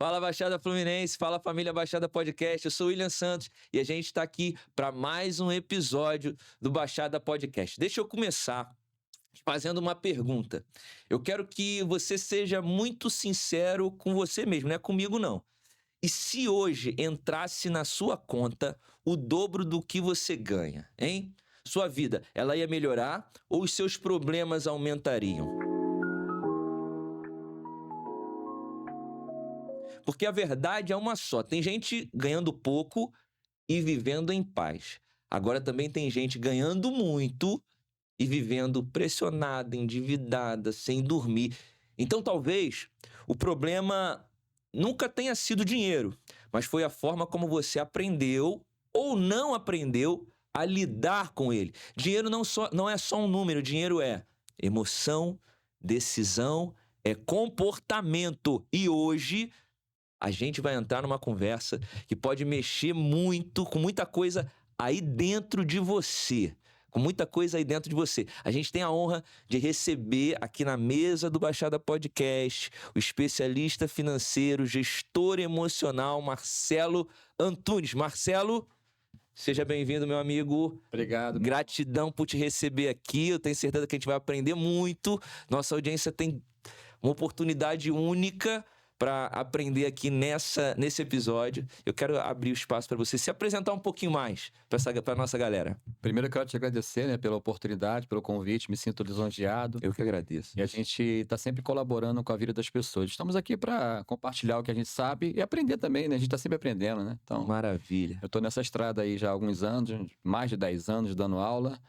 Fala Baixada Fluminense, fala família Baixada Podcast, eu sou o William Santos e a gente está aqui para mais um episódio do Baixada Podcast. Deixa eu começar fazendo uma pergunta. Eu quero que você seja muito sincero com você mesmo, não é comigo não. E se hoje entrasse na sua conta o dobro do que você ganha, hein? Sua vida, ela ia melhorar ou os seus problemas aumentariam? Porque a verdade é uma só. Tem gente ganhando pouco e vivendo em paz. Agora também tem gente ganhando muito e vivendo pressionada, endividada, sem dormir. Então talvez o problema nunca tenha sido dinheiro, mas foi a forma como você aprendeu ou não aprendeu a lidar com ele. Dinheiro não é só um número, dinheiro é emoção, decisão, é comportamento. E hoje a gente vai entrar numa conversa que pode mexer muito, com muita coisa aí dentro de você. Com muita coisa aí dentro de você. A gente tem a honra de receber aqui na mesa do Baixada Podcast o especialista financeiro, gestor emocional, Marcelo Antunes. Marcelo, seja bem-vindo, meu amigo. Obrigado. Gratidão por te receber aqui. Eu tenho certeza que a gente vai aprender muito. Nossa audiência tem uma oportunidade única para aprender aqui nesse episódio. Eu quero abrir o espaço para você se apresentar um pouquinho mais para a nossa galera. Primeiro eu quero te agradecer, pela oportunidade, pelo convite, me sinto lisonjeado. Eu que agradeço. E a gente está sempre colaborando com a vida das pessoas. Estamos aqui para compartilhar o que a gente sabe e aprender também, né? A gente está sempre aprendendo, né? Então, maravilha. Eu estou nessa estrada aí já há alguns anos, mais de 10 anos dando aula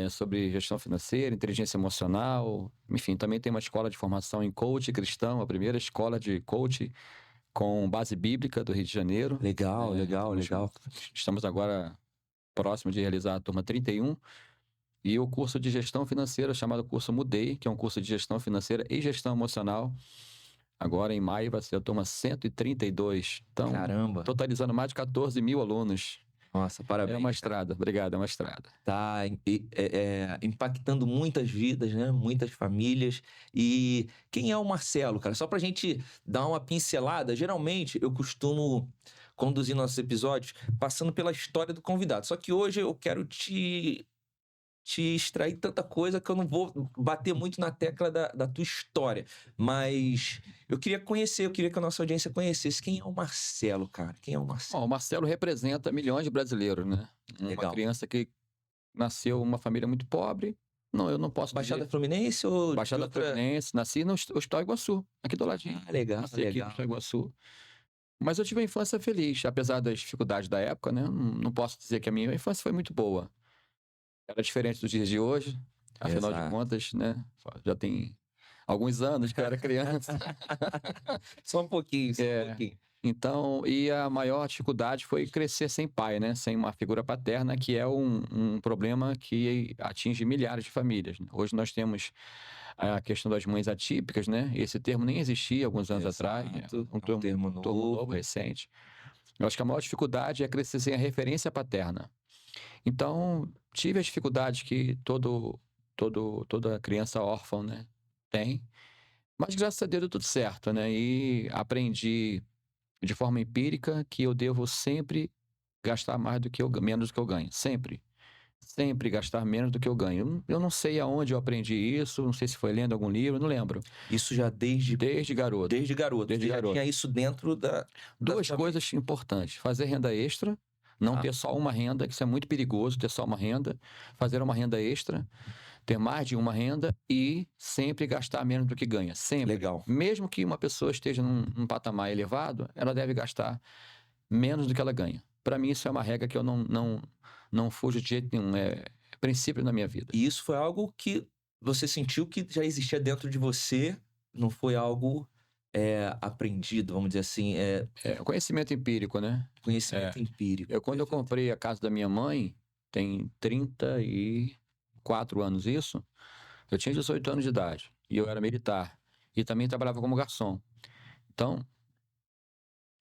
sobre gestão financeira, inteligência emocional. Enfim, também tem uma escola de formação em coach cristão, a primeira escola de coach com base bíblica do Rio de Janeiro. Legal. Estamos agora próximo de realizar a turma 31 e o curso de gestão financeira chamado curso Mudei, que é um curso de gestão financeira e gestão emocional. Agora em maio vai ser a turma 132. Então, caramba, totalizando mais de 14 mil alunos. Nossa, parabéns. É uma estrada, obrigado, é uma estrada. Tá impactando muitas vidas, né? Muitas famílias. E quem é o Marcelo, cara? Só pra gente dar uma pincelada, geralmente eu costumo conduzir nossos episódios passando pela história do convidado. Só que hoje eu quero te extrair tanta coisa que eu não vou bater muito na tecla da tua história. Mas eu queria que a nossa audiência conhecesse quem é o Marcelo, cara. Quem é o Marcelo? O Marcelo representa milhões de brasileiros, né? Legal. Uma criança que nasceu em uma família muito pobre. Não, eu não posso Baixada dizer. Fluminense ou Baixada Fluminense, nasci no Hospital Iguaçu, aqui do ladinho. Legal, Nasci aqui no legal. Hospital Iguaçu. Mas eu tive uma infância feliz, apesar das dificuldades da época, né? Não posso dizer que a minha infância foi muito boa. Era diferente dos dias de hoje, afinal de contas, né? Já tem alguns anos que eu era criança. Só um pouquinho. Então, e a maior dificuldade foi crescer sem pai, né? Sem uma figura paterna, que é um problema que atinge milhares de famílias, né? Hoje nós temos a questão das mães atípicas, né? Esse termo nem existia alguns anos atrás. Um termo novo, recente. Eu acho que a maior dificuldade é crescer sem a referência paterna. Então, tive as dificuldades que toda criança órfã, né, tem. Mas graças a Deus deu tudo certo, né? E aprendi de forma empírica que eu devo sempre gastar menos do que eu ganho. Sempre. Sempre gastar menos do que eu ganho. Eu não sei aonde eu aprendi isso, não sei se foi lendo algum livro, não lembro. Isso já desde garoto. Desde garoto. Já tinha isso dentro da... Duas coisas importantes. Fazer renda extra. Não ter só uma renda, que isso é muito perigoso, ter só uma renda. Fazer uma renda extra, ter mais de uma renda e sempre gastar menos do que ganha. Sempre. Legal. Mesmo que uma pessoa esteja num patamar elevado, ela deve gastar menos do que ela ganha. Para mim, isso é uma regra que eu não fujo de jeito nenhum. É princípio na minha vida. E isso foi algo que você sentiu que já existia dentro de você, não foi algo... aprendido, vamos dizer assim. Conhecimento empírico, né? Conhecimento empírico. Quando eu comprei a casa da minha mãe, tem 34 anos isso, eu tinha 18 anos de idade e eu era militar e também trabalhava como garçom. Então,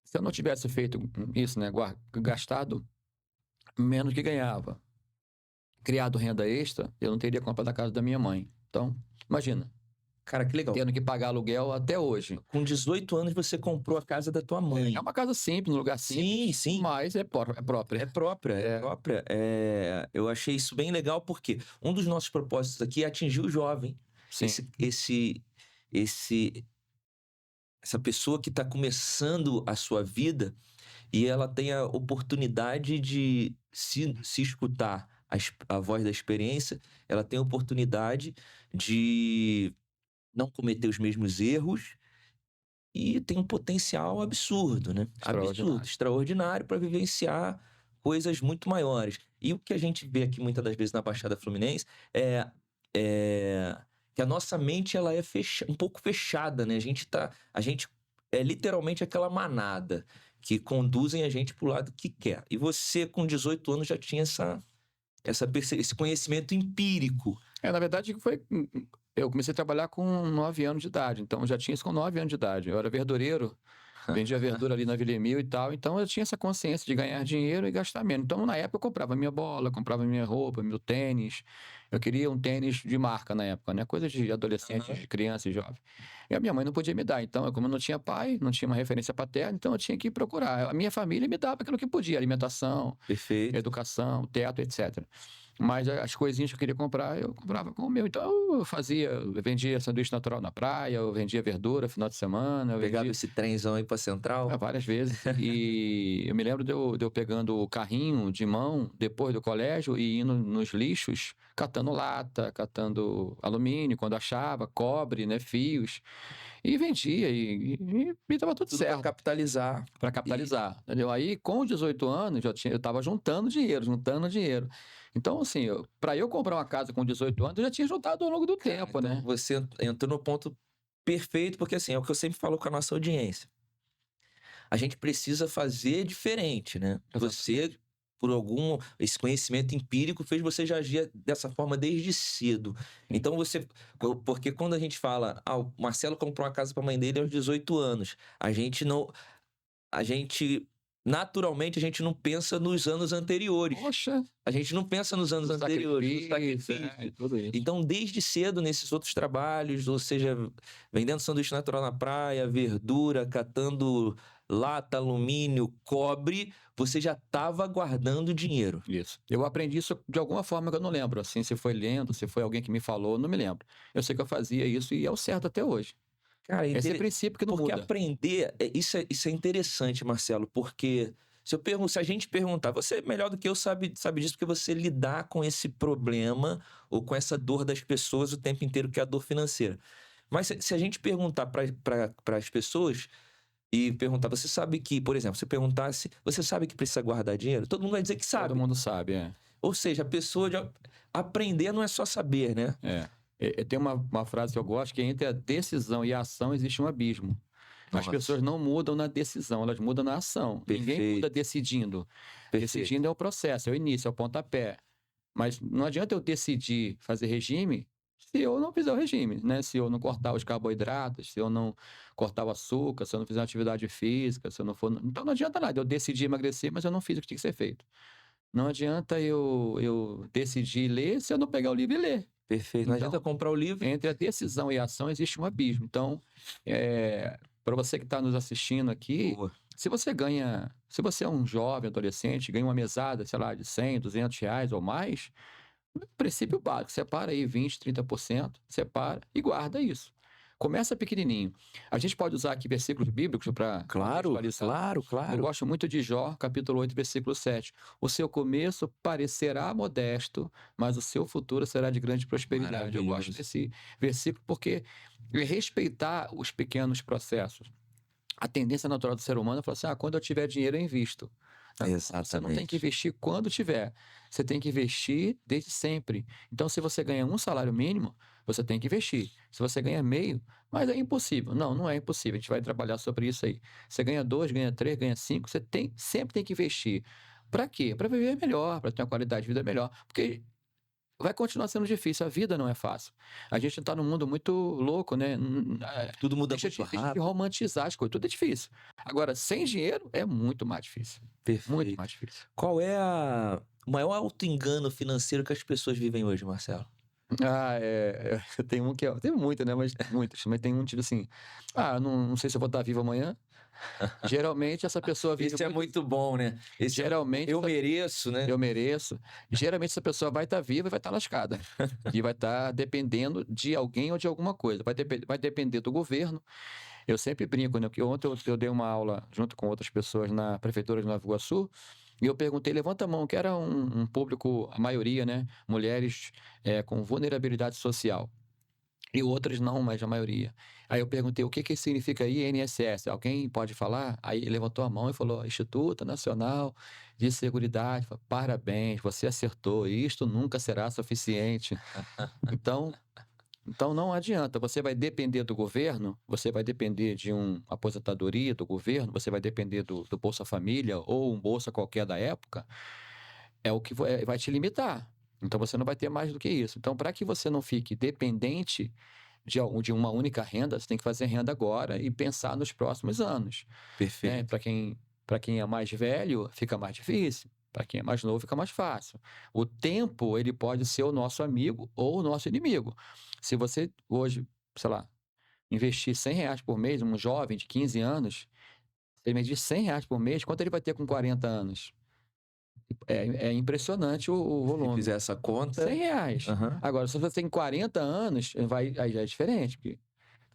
se eu não tivesse feito isso, né, gastado menos do que ganhava, criado renda extra, eu não teria comprado a casa da minha mãe. Então, imagina. Cara, que legal. tendo que pagar aluguel até hoje. Com 18 anos você comprou a casa da tua mãe. É uma casa simples, um lugar simples, Sim. mas é É própria. própria, é É. própria. Eu achei isso bem legal porque um dos nossos propósitos aqui é atingir o jovem. Sim, Esse, essa pessoa que está começando a sua vida e ela tem a oportunidade de se escutar a voz da experiência, ela tem a oportunidade de não cometer os mesmos erros e tem um potencial absurdo, né? Absurdo, extraordinário. extraordinário para vivenciar coisas muito maiores. E o que a gente vê aqui muitas das vezes na Baixada Fluminense é, é que a nossa mente ela é um pouco fechada, né? A gente é literalmente aquela manada que conduzem a gente para o lado que quer. E você, com 18 anos, já tinha esse conhecimento empírico. Na verdade, eu comecei a trabalhar com 9 anos de idade, então eu já tinha isso com 9 anos de idade. Eu era verdureiro, vendia verdura ali na Vila Emil e tal, então eu tinha essa consciência de ganhar dinheiro e gastar menos. Então, na época, eu comprava minha bola, comprava minha roupa, meu tênis. Eu queria um tênis de marca na época, né? Coisa de adolescente, de criança e jovem. E a minha mãe não podia me dar, então, como eu não tinha pai, não tinha uma referência paterna, então eu tinha que procurar. A minha família me dava aquilo que podia, alimentação, Perfeito. educação, teto, etc. Mas as coisinhas que eu queria comprar, eu comprava com o meu. Então eu vendia sanduíche natural na praia, eu vendia verdura no final de semana, eu Pegava vendia esse trenzão aí pra Central. várias vezes. E eu me lembro de eu pegando o carrinho de mão depois do colégio e indo nos lixos, catando lata, catando alumínio, quando achava, cobre, né, fios, e vendia, e tava tudo Tudo pra certo. capitalizar. Para capitalizar, entendeu? Aí, com 18 anos, eu estava juntando dinheiro. Então, assim, para eu comprar uma casa com 18 anos, eu já tinha juntado ao longo do Cara, tempo, então né? você entrou no ponto perfeito, porque assim, é o que eu sempre falo com a nossa audiência. A gente precisa fazer diferente, né? Você, esse conhecimento empírico fez você já agir dessa forma desde cedo. Então porque quando a gente fala, o Marcelo comprou uma casa para a mãe dele aos 18 anos, naturalmente a gente não pensa nos anos anteriores. Poxa, A gente não pensa nos anos o anteriores, no sacrifício, sacrifício. tudo isso. Então, desde cedo, nesses outros trabalhos, ou seja, vendendo sanduíche natural na praia, verdura, catando lata, alumínio, cobre, você já estava guardando dinheiro. Isso. Eu aprendi isso de alguma forma que eu não lembro, assim, se foi lendo, se foi alguém que me falou, não me lembro. Eu sei que eu fazia isso e é o certo até hoje. Cara, Esse é princípio que não porque muda. aprender, isso é interessante, Marcelo, porque se a gente perguntar, você é melhor do que eu sabe disso, porque você lidar com esse problema ou com essa dor das pessoas o tempo inteiro, que é a dor financeira. Mas se a gente perguntar para as pessoas e perguntar, você sabe que, por exemplo, se perguntasse, você sabe que precisa guardar dinheiro? Todo mundo vai dizer que sabe. Todo mundo sabe, é. Ou seja, a pessoa aprender não é só saber, né? Tem uma frase que eu gosto, que é: entre a decisão e a ação existe um abismo. As Nossa. pessoas não mudam na decisão, elas mudam na ação. Ninguém muda Perfeito. decidindo. Perfeito. Decidindo é o processo, é o início, é o pontapé. Mas não adianta eu decidir fazer regime se eu não fizer o regime, né? Se eu não cortar os carboidratos, se eu não cortar o açúcar, se eu não fizer uma atividade física, se eu não for... Então não adianta nada eu decidir emagrecer, mas eu não fiz o que tinha que ser feito. Não adianta eu decidir ler se eu não pegar o livro e ler. Perfeito. Não Então, adianta comprar o livro. Entre a decisão e a ação existe um abismo. Então, para você que está nos assistindo aqui, Boa. se você é um jovem, adolescente, ganha uma mesada, sei lá, de 100, 200 reais ou mais, princípio básico, separa aí 20, 30%, separa e guarda isso. Começa pequenininho. A gente pode usar aqui versículos bíblicos para Claro. Eu gosto muito de Jó, capítulo 8, versículo 7. O seu começo parecerá modesto, mas o seu futuro será de grande prosperidade. Eu gosto desse versículo porque respeitar os pequenos processos. A tendência natural do ser humano é falar assim: quando eu tiver dinheiro eu invisto. Exatamente. Você não tem que investir quando tiver. Você tem que investir desde sempre. Então, se você ganha um salário mínimo, você tem que investir. Se você ganha meio, mas é impossível. Não é impossível. A gente vai trabalhar sobre isso aí. Você ganha 2, ganha 3, ganha 5, você sempre tem que investir. Para quê? Para viver melhor, para ter uma qualidade de vida melhor. Porque vai continuar sendo difícil, a vida não é fácil. A gente está num mundo muito louco, né? Tudo muda Deixa muito de rápido. romantizar as coisas, tudo é difícil. Agora, sem dinheiro é muito mais difícil. Perfeito. Muito mais difícil. Qual é o maior auto-engano financeiro que as pessoas vivem hoje, Marcelo? Tem um que tem muito, né? Mas muitos. Mas tem um tipo assim: não sei se eu vou estar vivo amanhã. Geralmente essa pessoa vive Isso é muito bom, né? Geralmente Eu mereço, né? eu mereço. Geralmente essa pessoa vai estar viva e vai estar lascada. E vai estar dependendo de alguém ou de alguma coisa. Vai depender do governo. Eu sempre brinco, né? Que ontem eu dei uma aula junto com outras pessoas na Prefeitura de Nova Iguaçu. E eu perguntei, levanta a mão, que era um público, a maioria, né? Mulheres com vulnerabilidade social. E outras não, mas a maioria. Aí eu perguntei, o que que significa INSS? Alguém pode falar? Aí ele levantou a mão e falou, Instituto Nacional de Seguridade. Falei, parabéns, você acertou, isto nunca será suficiente. Então, então não adianta, você vai depender do governo, você vai depender de uma aposentadoria do governo, você vai depender do Bolsa Família ou um Bolsa qualquer da época, é o que vai te limitar. Então você não vai ter mais do que isso. Então, para que você não fique dependente de uma única renda, você tem que fazer renda agora e pensar nos próximos anos. Né? Perfeito. Para quem é mais velho, fica mais difícil. Para quem é mais novo, fica mais fácil. O tempo, ele pode ser o nosso amigo ou o nosso inimigo. Se você hoje, sei lá, investir R$ 100 por mês, um jovem de 15 anos, se ele medir R$ 100 por mês, quanto ele vai ter com 40 anos? É impressionante o Se volume. fizer essa conta. R$ 100. Aham. Agora, se você tem 40 anos, aí já é diferente, porque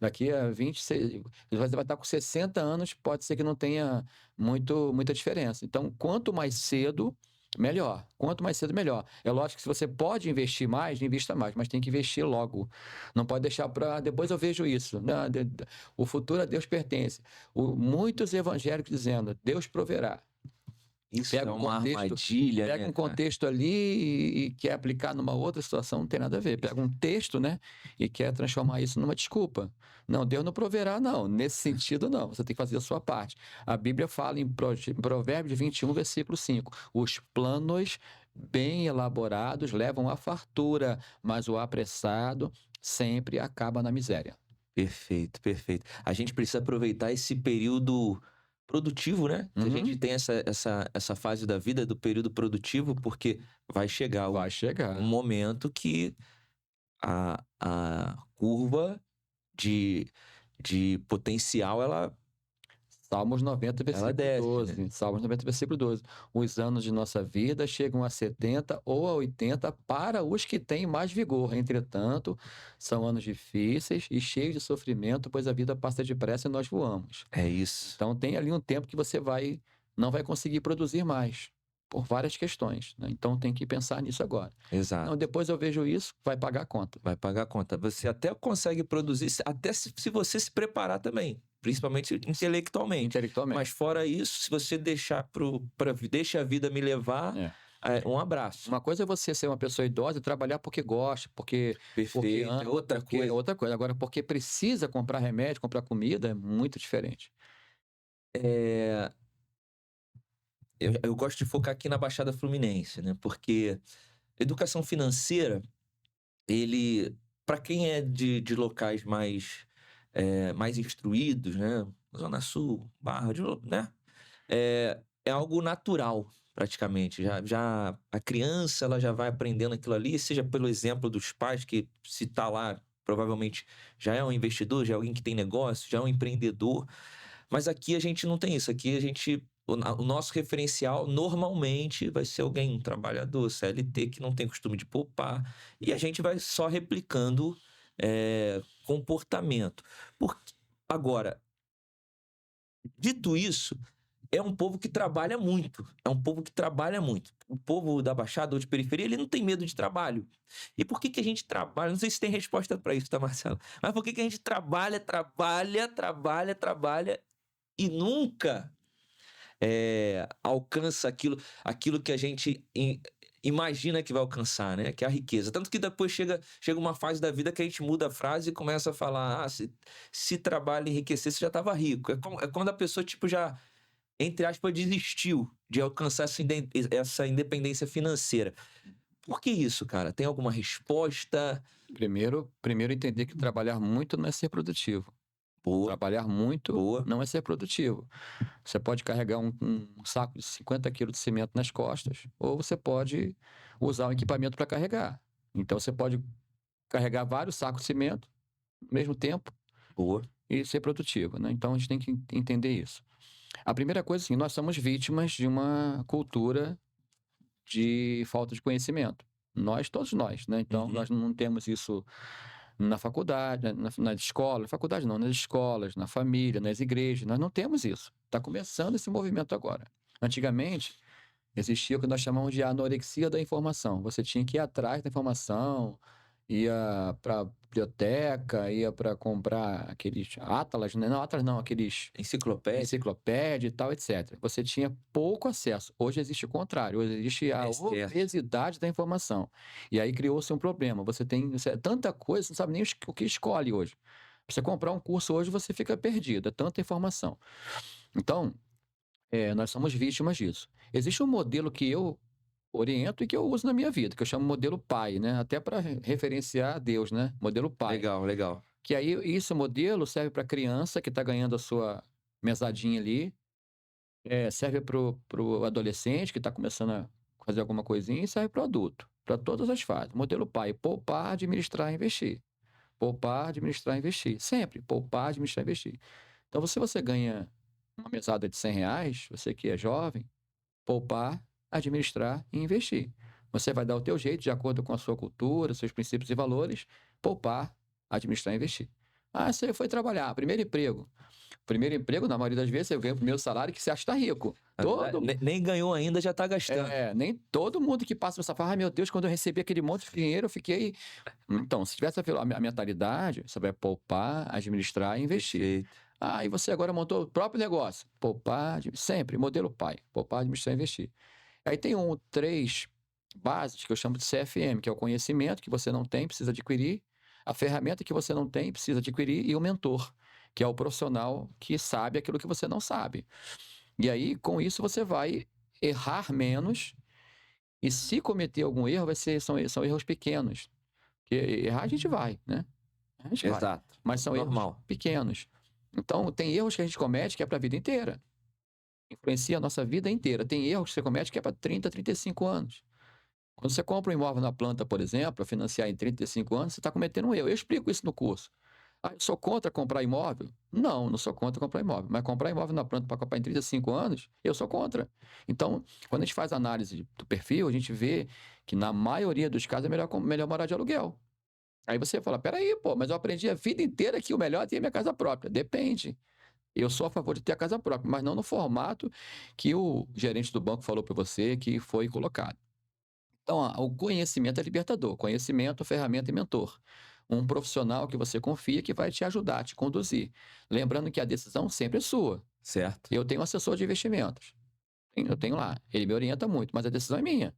daqui a 26, você vai estar com 60 anos, pode ser que não tenha muita diferença. Então, quanto mais cedo, melhor. Quanto mais cedo, melhor. É lógico que se você pode investir mais, invista mais, mas tem que investir logo. Não pode deixar para depois eu vejo isso. Não, o futuro a Deus pertence. Muitos evangélicos dizendo, Deus proverá. Isso Pega é um uma contexto, armadilha, pega né, um cara? contexto ali e quer aplicar numa outra situação, não tem nada a ver. Pega um texto, né, e quer transformar isso numa desculpa. Não, Deus não proverá, não. Nesse sentido, não. Você tem que fazer a sua parte. A Bíblia fala em Provérbios 21, versículo 5. Os planos bem elaborados levam à fartura, mas o apressado sempre acaba na miséria. Perfeito, perfeito. A gente precisa aproveitar esse período produtivo, né? Que a gente Uhum. tem essa fase da vida do período produtivo, porque vai chegar Vai um chegar. momento que a curva de, de potencial, Salmos 90, ela versículo desce, né? 12. Salmos 90, versículo 12. Os anos de nossa vida chegam a 70 ou a 80 para os que têm mais vigor. Entretanto, são anos difíceis e cheios de sofrimento, pois a vida passa depressa e nós voamos. É isso. Então, tem ali um tempo que você não vai conseguir produzir mais, por várias questões, né? Então, tem que pensar nisso agora. Não, Exato. depois eu vejo isso, vai pagar a conta. Vai pagar a conta. Você até consegue produzir, até se você se preparar também, principalmente intelectualmente. Mas Intelectualmente. fora isso, se você deixa a vida me levar, É. um abraço. Uma coisa é você ser uma pessoa idosa e trabalhar porque gosta, porque Perfeito. É ama, outra porque é coisa. outra coisa. Agora, porque precisa comprar remédio, comprar comida, é muito diferente. É, eu gosto de focar aqui na Baixada Fluminense, né? Porque educação financeira, para quem é de locais mais instruídos, né? Zona Sul, Barra, né? É algo natural, praticamente. Já a criança, ela já vai aprendendo aquilo ali, seja pelo exemplo dos pais, que se tá lá, provavelmente já é um investidor, já é alguém que tem negócio, já é um empreendedor. Mas aqui a gente não tem isso. Aqui o nosso referencial normalmente vai ser alguém, um trabalhador, CLT, que não tem costume de poupar. E a gente vai só replicando comportamento. Agora, dito isso, é um povo que trabalha muito. É um povo que trabalha muito. O povo da Baixada ou de periferia, ele não tem medo de trabalho. E por que a gente trabalha? Não sei se tem resposta para isso, tá, Marcelo? Mas por que a gente trabalha e nunca alcança aquilo que a gente imagina que vai alcançar, né? Que é a riqueza. Tanto que depois chega uma fase da vida que a gente muda a frase e começa a falar: se trabalha e enriquecer, você já estava rico. É quando a pessoa, tipo, já, entre aspas, desistiu de alcançar essa independência financeira. Por que isso, cara? Tem alguma resposta? Primeiro entender que trabalhar muito não é ser produtivo. Boa, Trabalhar muito boa. não é ser produtivo. Você pode carregar um saco de 50 quilos de cimento nas costas, ou você pode usar um equipamento para carregar. Então, você pode carregar vários sacos de cimento ao mesmo tempo Boa. e ser produtivo, né? Então a gente tem que entender isso. A primeira coisa, assim, nós somos vítimas de uma cultura de falta de conhecimento. Todos nós, né? Então Uhum. nós não temos isso na faculdade, na escola, faculdade não, nas escolas, na família, nas igrejas, nós não temos isso. Está começando esse movimento agora. Antigamente, existia o que nós chamamos de anorexia da informação. Você tinha que ir atrás da informação, ia para biblioteca, ia para comprar aqueles atlas, né? Não, atlas não, aqueles Enciclopédia. enciclopédia e tal, etc. Você tinha pouco acesso. Hoje existe o contrário, hoje existe a Excesso. obesidade da informação. E aí criou-se um problema. Tanta coisa, você não sabe nem o que escolhe hoje. Pra você comprar um curso hoje, você fica perdido, é tanta informação. Então, nós somos vítimas disso. Existe um modelo que eu oriento e que eu uso na minha vida, que eu chamo modelo pai, né? Até para referenciar a Deus, né? Modelo pai. Legal, legal. Que aí esse modelo serve para criança que está ganhando a sua mesadinha ali, serve para o adolescente que está começando a fazer alguma coisinha e serve para o adulto, para todas as fases. Modelo pai, poupar, administrar, investir. Poupar, administrar, investir. Sempre poupar, administrar, investir. Então, se você ganha uma mesada de R$ 100, você que é jovem, poupar, administrar e investir. Você vai dar o teu jeito, de acordo com a sua cultura, seus princípios e valores, poupar, administrar e investir. Ah, você foi trabalhar, primeiro emprego. Primeiro emprego, na maioria das vezes, você ganha o primeiro salário que você acha que está rico. Nem ganhou ainda, já tá gastando. Nem todo mundo que passa por essa fala, ai meu Deus, quando eu recebi aquele monte de dinheiro, eu fiquei... Então, se tivesse a mentalidade, você vai poupar, administrar e investir. Perfeito. Ah, e você agora montou o próprio negócio. Poupar, sempre, modelo pai. Poupar, administrar e investir. Aí tem 3 bases que eu chamo de CFM, que é o conhecimento que você não tem, precisa adquirir, a ferramenta que você não tem, precisa adquirir, e o mentor, que é o profissional que sabe aquilo que você não sabe. E aí, com isso, você vai errar menos, e se cometer algum erro, são erros pequenos. Porque errar a gente vai, né? A gente vai. Exato. Mas são erros Normal. pequenos. Então, tem erros que a gente comete que é para a vida inteira. Influencia a nossa vida inteira. Tem erros que você comete que é para 30, 35 anos. Quando você compra um imóvel na planta, por exemplo, para financiar em 35 anos, você está cometendo um erro. Eu explico isso no curso. Ah, eu sou contra comprar imóvel? Não sou contra comprar imóvel. Mas comprar imóvel na planta para comprar em 35 anos, eu sou contra. Então, quando a gente faz análise do perfil, a gente vê que na maioria dos casos é melhor morar de aluguel. Aí você fala, peraí, mas eu aprendi a vida inteira que o melhor é ter minha casa própria. Depende. Eu sou a favor de ter a casa própria, mas não no formato que o gerente do banco falou para você que foi colocado. Então, o conhecimento é libertador. Conhecimento, ferramenta e mentor. Um profissional que você confia que vai te ajudar, te conduzir. Lembrando que a decisão sempre é sua. Certo. Eu tenho um assessor de investimentos. Eu tenho lá. Ele me orienta muito, mas a decisão é minha.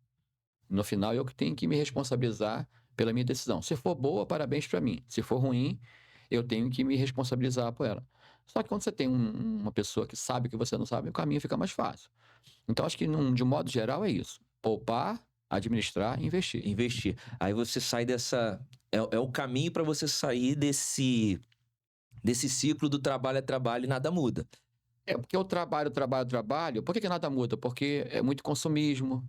No final, eu que tenho que me responsabilizar pela minha decisão. Se for boa, parabéns para mim. Se for ruim, eu tenho que me responsabilizar por ela. Só que quando você tem uma pessoa que sabe o que você não sabe, o caminho fica mais fácil. Então, acho que, de um modo geral, é isso. Poupar, administrar e investir. Investir. Aí você sai dessa... É o caminho para você sair desse ciclo do trabalho é trabalho e nada muda. Porque o trabalho. Por que nada muda? Porque é muito consumismo,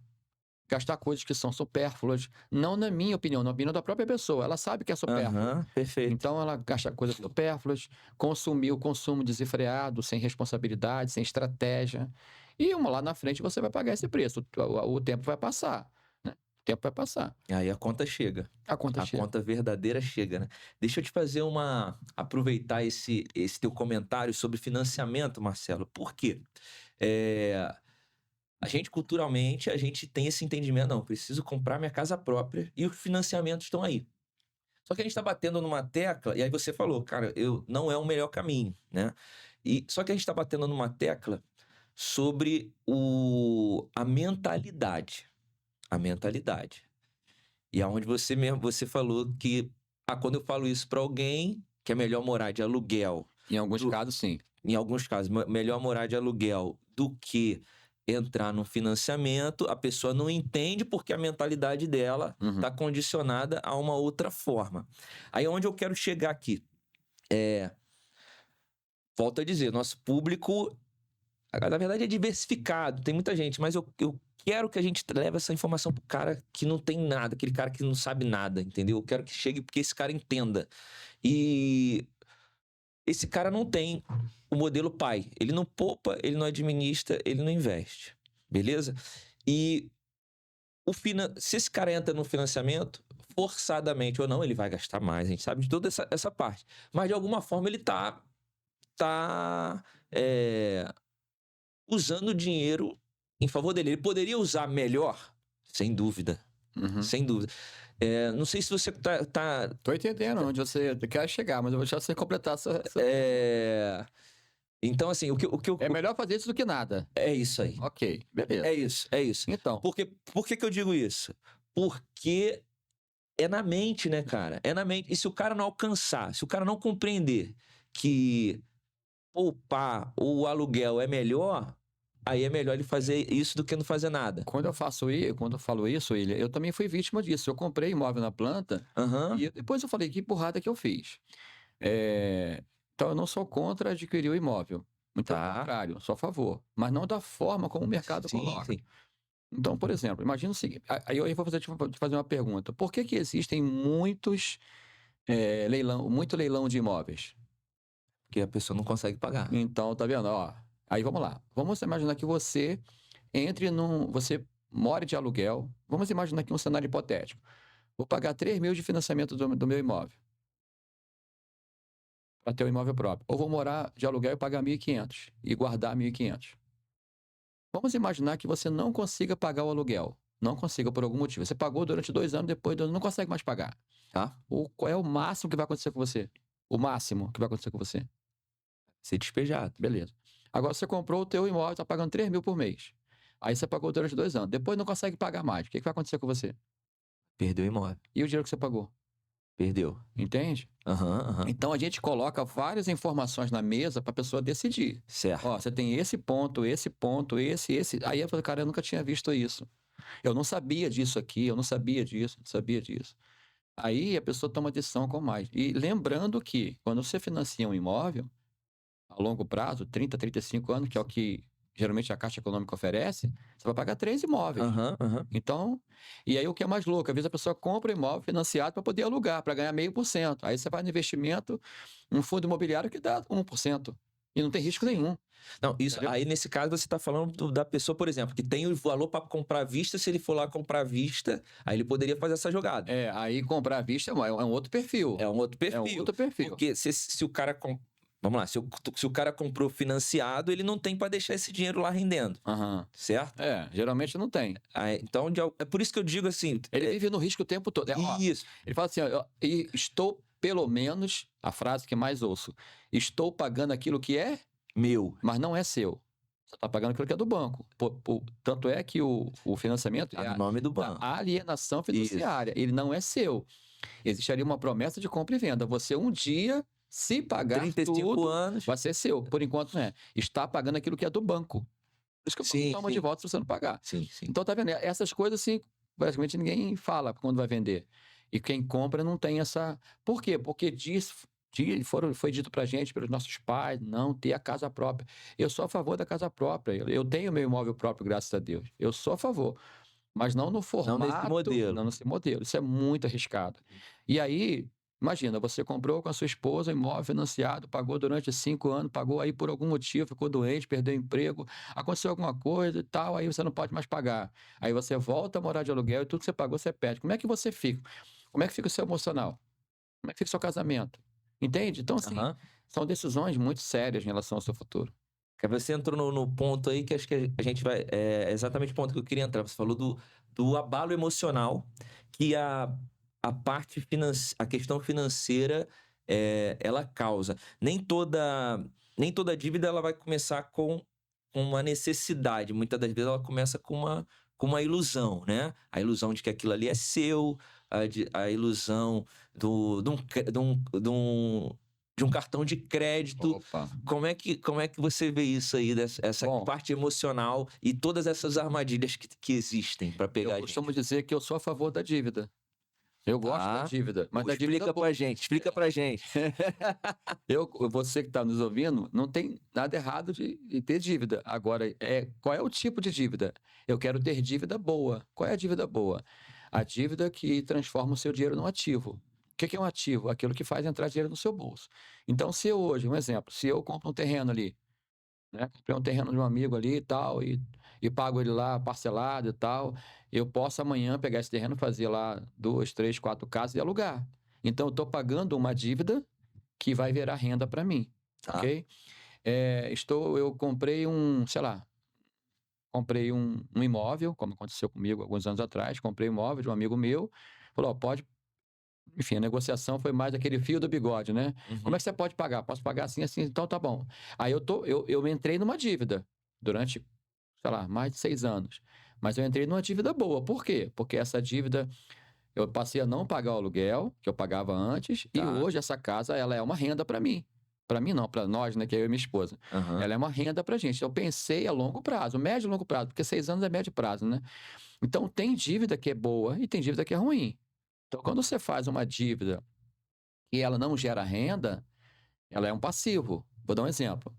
gastar coisas que são supérfluas. Não na minha opinião, na opinião da própria pessoa. Ela sabe que é supérfluo. Perfeito. Então, ela gasta coisas supérfluas, o consumo desenfreado, sem responsabilidade, sem estratégia. E lá na frente você vai pagar esse preço. O tempo vai passar. Né? O tempo vai passar. Aí a conta chega. A conta verdadeira chega, né? Deixa eu te fazer aproveitar esse teu comentário sobre financiamento, Marcelo. Por quê? A gente, culturalmente, a gente tem esse entendimento, não, preciso comprar minha casa própria e os financiamentos estão aí. Só que a gente está batendo numa tecla, e aí você falou, cara, não é o melhor caminho, né? Só que a gente está batendo numa tecla sobre a mentalidade. A mentalidade. E aonde você falou que, quando eu falo isso para alguém, que é melhor morar de aluguel. Em alguns casos, sim. Em alguns casos, melhor morar de aluguel do que entrar no financiamento, a pessoa não entende porque a mentalidade dela está condicionada a uma outra forma. Aí onde eu quero chegar aqui? Volto a dizer, nosso público, na verdade, é diversificado, tem muita gente, mas eu quero que a gente leve essa informação pro cara que não tem nada, aquele cara que não sabe nada, entendeu? Eu quero que chegue porque esse cara entenda. E esse cara não tem o modelo pai. Ele não poupa, ele não administra, ele não investe. Beleza? E se esse cara entra no financiamento, forçadamente ou não, ele vai gastar mais. A gente sabe de toda essa parte. Mas, de alguma forma, ele tá usando o dinheiro em favor dele. Ele poderia usar melhor? Sem dúvida. Sem dúvida. Não sei se você tá... Tô entendendo onde você quer chegar, mas eu vou deixar você completar essa... Então, assim, É melhor fazer isso do que nada. É isso aí. Ok, beleza. É isso. Então. Por que eu digo isso? Porque é na mente, né, cara? É na mente. E se o cara não alcançar, se o cara não compreender que poupar ou o aluguel é melhor, aí é melhor ele fazer isso do que não fazer nada. Quando eu falo isso, William, eu também fui vítima disso. Eu comprei imóvel na planta e depois eu falei, que burrada que eu fiz. Então, eu não sou contra adquirir o imóvel. Muito pelo contrário, sou a favor. Mas não da forma como o mercado coloca. Sim. Então, por exemplo, imagina o seguinte. Aí eu vou te fazer uma pergunta. Por que existem muito leilão de imóveis? Porque a pessoa não consegue pagar. Então, tá vendo? Ó, aí vamos lá. Vamos imaginar que você você mora de aluguel. Vamos imaginar aqui um cenário hipotético. Vou pagar 3 mil de financiamento do meu imóvel. Para ter o imóvel próprio. Ou vou morar de aluguel e pagar 1.500 e guardar 1.500. Vamos imaginar que você não consiga pagar o aluguel. Não consiga por algum motivo. Você pagou durante 2 anos, depois não consegue mais pagar. Tá? Qual é o máximo que vai acontecer com você? O máximo que vai acontecer com você? Ser despejado. Beleza. Agora você comprou o teu imóvel, está pagando 3 mil por mês. Aí você pagou durante 2 anos. Depois não consegue pagar mais. O que vai acontecer com você? Perdeu o imóvel. E o dinheiro que você pagou? Perdeu. Entende? Então a gente coloca várias informações na mesa para a pessoa decidir. Certo. Ó, você tem esse ponto, esse. Aí eu falei, cara, eu nunca tinha visto isso. Eu não sabia disso aqui, eu não sabia disso. Aí a pessoa toma decisão com mais. E lembrando que quando você financia um imóvel, a longo prazo, 30, 35 anos, que é o que geralmente a Caixa Econômica oferece, você vai pagar 3 imóveis. Então, e aí o que é mais louco, às vezes a pessoa compra um imóvel financiado para poder alugar, para ganhar 0,5%. Aí você vai no investimento, um fundo imobiliário que dá 1%. E não tem risco nenhum. Não, isso. Entendeu? Aí, nesse caso, você está falando da pessoa, por exemplo, que tem o valor para comprar à vista. Se ele for lá comprar à vista, aí ele poderia fazer essa jogada. Aí comprar à vista é um outro perfil. É um outro perfil. Porque se o cara... Vamos lá, se o cara comprou financiado, ele não tem para deixar esse dinheiro lá rendendo. Certo? Geralmente não tem. Então, é por isso que eu digo assim... Ele vive no risco o tempo todo. Isso. Ele fala assim, estou, pelo menos, a frase que mais ouço, estou pagando aquilo que é meu, mas não é seu. Você está pagando aquilo que é do banco. Tanto é que o financiamento é no nome do banco. A alienação fiduciária. Isso. Ele não é seu. Existe ali uma promessa de compra e venda. Você um dia... Se pagar 35 anos, vai ser seu. Por enquanto, não é. Está pagando aquilo que é do banco. Por isso que o banco toma de volta se você não pagar. Sim. Então, tá vendo? Essas coisas, assim, basicamente ninguém fala quando vai vender. E quem compra não tem essa... Por quê? Porque foi dito pra gente, pelos nossos pais, não ter a casa própria. Eu sou a favor da casa própria. Eu tenho meu imóvel próprio, graças a Deus. Eu sou a favor. Mas não no formato... Não nesse modelo. Não nesse modelo. Isso é muito arriscado. E aí... Imagina, você comprou com a sua esposa imóvel financiado, pagou durante 5 anos, pagou aí por algum motivo, ficou doente, perdeu o emprego, aconteceu alguma coisa e tal, aí você não pode mais pagar. Aí você volta a morar de aluguel e tudo que você pagou você perde. Como é que você fica? Como é que fica o seu emocional? Como é que fica o seu casamento? Entende? Então, assim, são decisões muito sérias em relação ao seu futuro. Você entrou no ponto aí que acho que a gente vai... É exatamente o ponto que eu queria entrar. Você falou do abalo emocional que a questão financeira ela causa. Nem toda dívida ela vai começar com uma necessidade. Muitas das vezes ela começa com uma ilusão, né? A ilusão de que aquilo ali é seu, a ilusão de um cartão de crédito. Opa. Como é que você vê isso aí, essa parte emocional e todas essas armadilhas que existem para pegar a gente? Eu costumo dizer que eu sou a favor da dívida. Eu gosto da Tá. dívida, mas da dívida Explica boa. pra gente, explica pra gente. Você que está nos ouvindo, não tem nada errado de ter dívida. Agora, qual é o tipo de dívida? Eu quero ter dívida boa. Qual é a dívida boa? A dívida que transforma o seu dinheiro num ativo. O que é um ativo? Aquilo que faz entrar dinheiro no seu bolso. Então, se eu hoje, um exemplo, se eu compro um terreno ali, né? Comprei um terreno de um amigo ali e tal, e pago ele lá parcelado e tal. Eu posso amanhã pegar esse terreno, fazer lá 2, 3, 4 casas e alugar. Então, eu estou pagando uma dívida que vai virar renda para mim, Tá. ok? Eu comprei sei lá, comprei um imóvel, como aconteceu comigo alguns anos atrás, comprei um imóvel de um amigo meu, falou, ó, pode, enfim, a negociação foi mais aquele fio do bigode, né? Como é Uhum. que você pode pagar? Posso pagar assim, assim, então tá bom. Aí eu entrei numa dívida durante, sei lá, mais de 6 anos. Mas eu entrei numa dívida boa. Por quê? Porque essa dívida, eu passei a não pagar o aluguel, que eu pagava antes, e Tá. hoje essa casa, ela é uma renda para mim. Para mim não, para nós, né, que é eu e minha esposa. Aham. Ela é uma renda pra gente. Eu pensei a longo prazo, médio e longo prazo, porque 6 anos é médio prazo, né? Então tem dívida que é boa e tem dívida que é ruim. Então, quando você faz uma dívida e ela não gera renda, ela é um passivo. Vou dar um exemplo.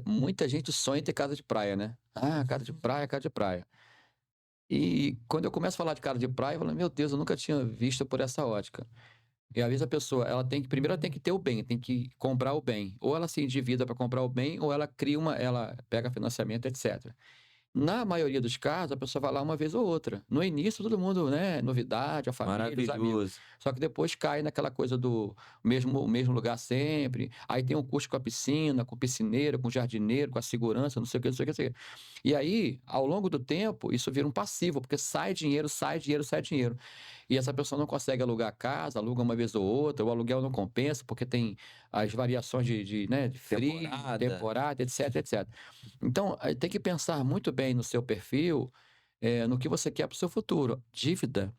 Muita gente sonha em ter casa de praia, né? Ah, casa de praia, casa de praia. E quando eu começo a falar de casa de praia, eu falo, meu Deus, eu nunca tinha visto por essa ótica. E às vezes a pessoa, primeiro ela tem que ter o bem, tem que comprar o bem. Ou ela se endivida para comprar o bem, ou ela pega financiamento, etc. Na maioria dos casos, a pessoa vai lá uma vez ou outra. No início, todo mundo, né? Novidade, a família, os amigos. Maravilhoso. Só que depois cai naquela coisa do mesmo lugar sempre. Aí tem um custo com a piscina, com o piscineiro, com o jardineiro, com a segurança, não sei o que, não sei o que, não sei o que. E aí, ao longo do tempo, isso vira um passivo, porque sai dinheiro, sai dinheiro, sai dinheiro. E essa pessoa não consegue alugar a casa, aluga uma vez ou outra, o aluguel não compensa, porque tem as variações né, de frio, Temporada. temporada, etc, etc. Então, tem que pensar muito bem no seu perfil, no que você quer para o seu futuro. Dívida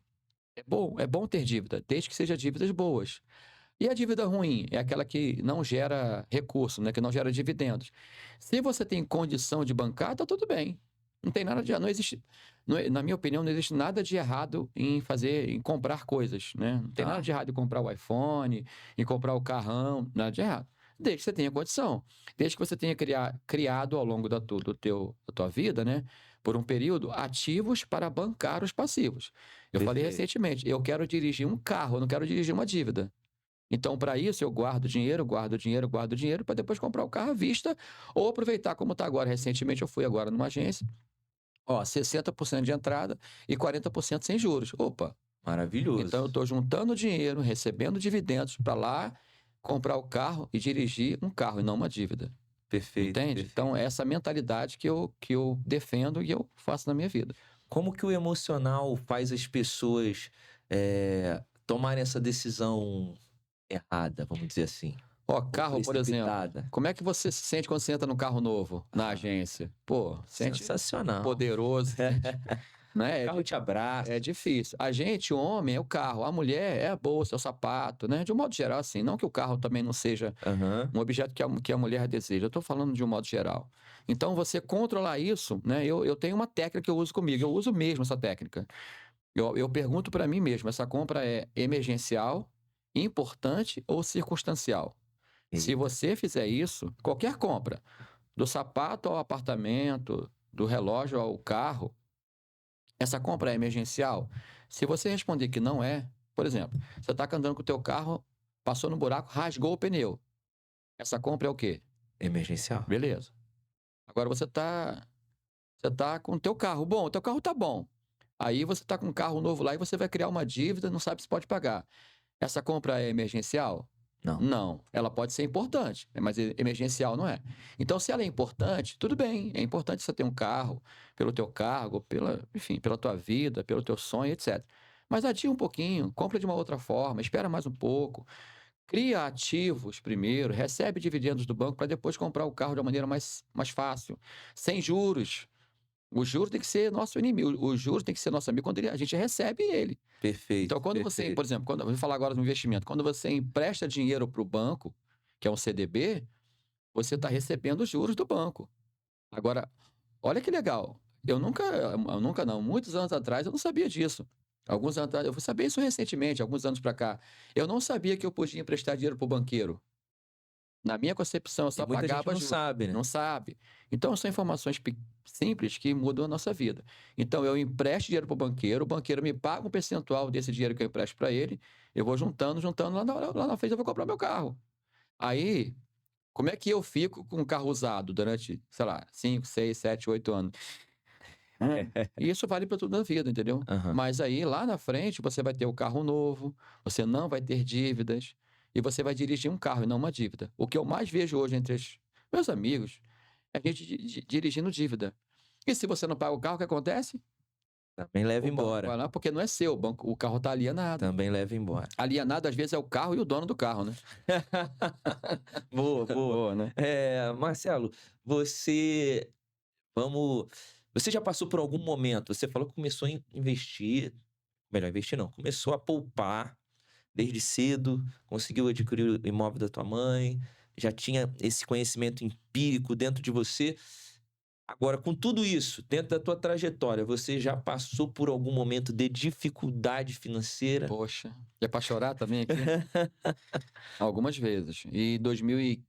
é bom ter dívida, desde que seja dívidas boas. E a dívida ruim é aquela que não gera recurso, né, que não gera dividendos. Se você tem condição de bancar, tá tudo bem. Não tem nada de, não existe, na minha opinião, não existe nada de errado em comprar coisas, né? Não tem nada Tá. de errado em comprar o iPhone, em comprar o carrão, nada de errado. Desde que você tenha condição, desde que você tenha criado ao longo da tua vida, né, por um período, ativos para bancar os passivos. Eu falei Perfeito. recentemente, eu quero dirigir um carro, eu não quero dirigir uma dívida. Então, para isso, eu guardo dinheiro, guardo dinheiro, guardo dinheiro para depois comprar o carro à vista ou aproveitar como está agora. Recentemente, eu fui agora numa agência, ó, 60% de entrada e 40% sem juros. Opa, então eu Maravilhoso. estou juntando dinheiro, recebendo dividendos para lá comprar o carro e dirigir um carro e não uma dívida. Perfeito, Entende? Então, perfeito. é essa mentalidade que eu defendo e eu faço na minha vida. Como que o emocional faz as pessoas tomarem essa decisão errada, vamos dizer assim, Ó, ou carro, por exemplo. precipitada? Como é que você se sente quando você entra num carro novo, na Ah, agência? Pô, sente sensacional. poderoso, sente, O né? carro te É abraça. difícil. A gente, o homem, é o carro, a mulher é a bolsa, é o sapato, né? De um modo geral, assim. Não que o carro também não seja Aham. um objeto que a mulher deseja. Eu estou falando de um modo geral. Então, você controlar isso, né? Eu tenho uma técnica que eu uso comigo. Eu uso mesmo essa técnica. Eu pergunto para mim mesmo: essa compra é emergencial, importante ou circunstancial? Se Eita, você fizer isso, qualquer compra, do sapato ao apartamento, do relógio ao carro, essa compra é emergencial? Se você responder que não é, por exemplo, você está andando com o teu carro, passou no buraco, rasgou o pneu. Essa compra é o quê? emergencial. Beleza. Agora você tá com o teu carro. Bom, o teu carro tá bom. Aí você tá com um carro novo lá e você vai criar uma dívida, não sabe se pode pagar. Essa compra é emergencial? Não. Não. Ela pode ser importante, mas emergencial não é. Então, se ela é importante, tudo bem. É importante você ter um carro pelo teu cargo, enfim, pela tua vida, pelo teu sonho, etc. Mas adia um pouquinho, compra de uma outra forma, espera mais um pouco. Cria ativos primeiro, recebe dividendos do banco para depois comprar o carro de uma maneira mais fácil, sem juros. O juro tem que ser nosso inimigo, o juro tem que ser nosso amigo quando a gente recebe ele. Perfeito, Então, quando você, por perfeito. exemplo, vou falar agora do investimento, quando você empresta dinheiro para o banco, que é um CDB, você está recebendo os juros do banco. Agora, olha que legal. Eu nunca não, muitos anos atrás eu não sabia disso. Alguns anos atrás, eu fui saber isso recentemente, alguns anos para cá. Eu não sabia que eu podia emprestar dinheiro para o banqueiro. Na minha concepção, eu E só muita gente pagava não juros. sabe, né? Não sabe. Então, são informações simples que mudam a nossa vida. Então, eu empresto dinheiro para o banqueiro me paga um percentual desse dinheiro que eu empresto para ele, eu vou juntando, juntando, lá na frente eu vou comprar meu carro. Aí, como é que eu fico com um carro usado durante, sei lá, 5, 6, 7, 8 anos? E isso vale para tudo na vida, entendeu? Aham. Mas aí, lá na frente, você vai ter o carro novo, você não vai ter dívidas, e você vai dirigir um carro e não uma dívida. O que eu mais vejo hoje entre os meus amigos é a gente dirigindo dívida. E se você não paga o carro, o que acontece? Também leva O banco embora. vai lá, porque não é seu, o carro está alienado. Também leva embora. Alienado, às vezes, é o carro e o dono do carro, né? Boa, boa. Boa, né? Marcelo, você vamos você já passou por algum momento você falou que começou a investir melhor investir não, começou a poupar desde cedo, conseguiu adquirir o imóvel da tua mãe, já tinha esse conhecimento empírico dentro de você. Agora, com tudo isso, dentro da tua trajetória, você já passou por algum momento de dificuldade financeira? Poxa, é para chorar também aqui? Algumas vezes. E 2000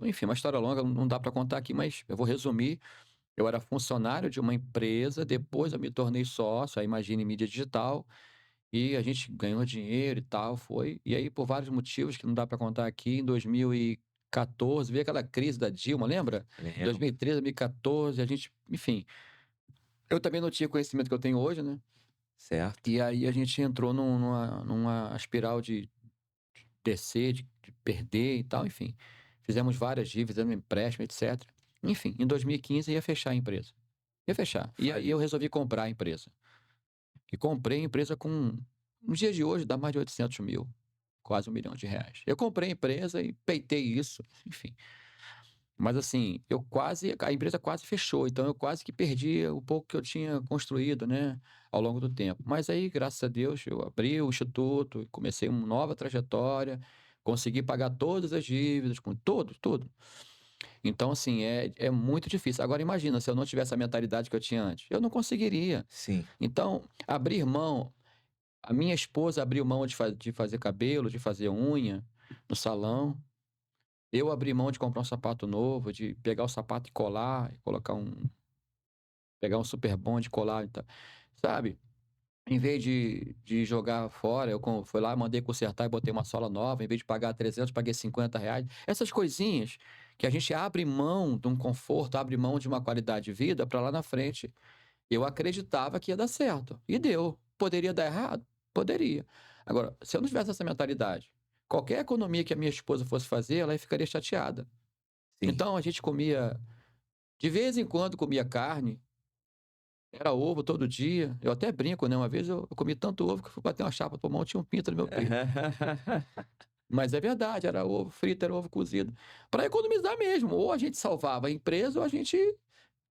enfim, uma história longa, não dá para contar aqui, mas eu vou resumir. Eu era funcionário de uma empresa, depois eu me tornei sócio, aí imagine mídia digital, e a gente ganhou dinheiro e tal, foi. E aí, por vários motivos que não dá para contar aqui, em 2014, veio aquela crise da Dilma, lembra? Lembro. 2013, 2014, a gente, enfim. Eu também não tinha o conhecimento que eu tenho hoje, né? Certo. E aí a gente entrou numa espiral de descer, de perder e tal, enfim. Fizemos várias dívidas, fizemos empréstimo, etc. Enfim, em 2015 ia fechar a empresa. Ia fechar. E aí eu resolvi comprar a empresa. E comprei a empresa com, nos dias de hoje, dá mais de 800 mil, quase R$ 1 milhão. Eu comprei a empresa e peitei isso, enfim. Mas assim, a empresa quase fechou, então eu quase que perdi o pouco que eu tinha construído, né, ao longo do tempo. Mas aí, graças a Deus, eu abri o instituto, comecei uma nova trajetória, consegui pagar todas as dívidas, com tudo. Então, assim, é muito difícil. Agora, imagina, se eu não tivesse a mentalidade que eu tinha antes, eu não conseguiria. Sim. Então, abrir mão, a minha esposa abriu mão de fazer cabelo, de fazer unha no salão. Eu abri mão de comprar um sapato novo, de pegar o sapato e colar, e pegar um super bom de colar e tal, sabe? Em vez de jogar fora, fui lá, mandei consertar e botei uma sola nova. Em vez de pagar 300, paguei R$ 50. Essas coisinhas que a gente abre mão de um conforto, abre mão de uma qualidade de vida para lá na frente. Eu acreditava que ia dar certo. E deu. Poderia dar errado? Poderia. Agora, se eu não tivesse essa mentalidade, qualquer economia que a minha esposa fosse fazer, ela ficaria chateada. Sim. Então a gente comia, de vez em quando comia carne, era ovo todo dia. Eu até brinco, né? Uma vez eu comi tanto ovo que eu fui bater uma chapa pra mão, tinha um pinto no meu peito. Mas é verdade, era ovo frito, era ovo cozido. Para economizar mesmo. Ou a gente salvava a empresa, ou a gente.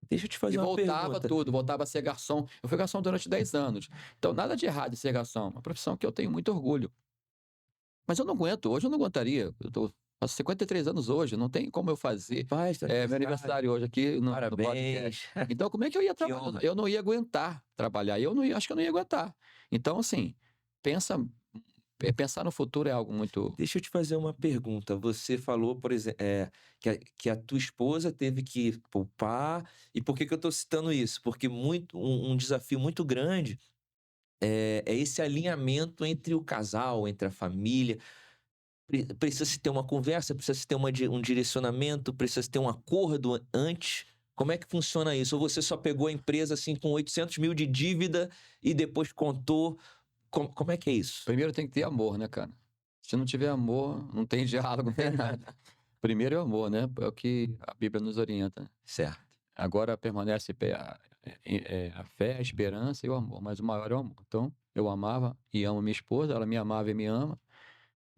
Deixa eu te E fazer uma voltava pergunta. tudo, voltava a ser garçom. Eu fui garçom durante 10 anos. Então, nada de errado em ser garçom. Uma profissão que eu tenho muito orgulho. Mas eu não aguento, hoje eu não aguentaria. Faço 53 anos hoje, não tem como eu fazer. Rapaz, teu Meu aniversário hoje aqui no podcast. Parabéns. Então, como é que eu ia Que trabalhar? honra. Eu não ia aguentar trabalhar. Acho que eu não ia aguentar. Então, assim, pensa, pensar no futuro é algo muito. Deixa eu te fazer uma pergunta. Você falou, por exemplo, que a tua esposa teve que poupar. E por que que eu estou citando isso? Porque um desafio muito grande é esse alinhamento entre o casal, entre a família. Precisa se ter uma conversa, precisa se ter um direcionamento, precisa se ter um acordo antes. Como é que funciona isso? Ou você só pegou a empresa assim com 800 mil de dívida e depois contou? Como é que é isso? Primeiro tem que ter amor, né, cara? Se não tiver amor, não tem diálogo, não tem nada. Primeiro é o amor, né? É o que a Bíblia nos orienta. Certo. Agora permanece a fé, a esperança e o amor, mas o maior é o amor. Então, eu amava e amo minha esposa, ela me amava e me ama.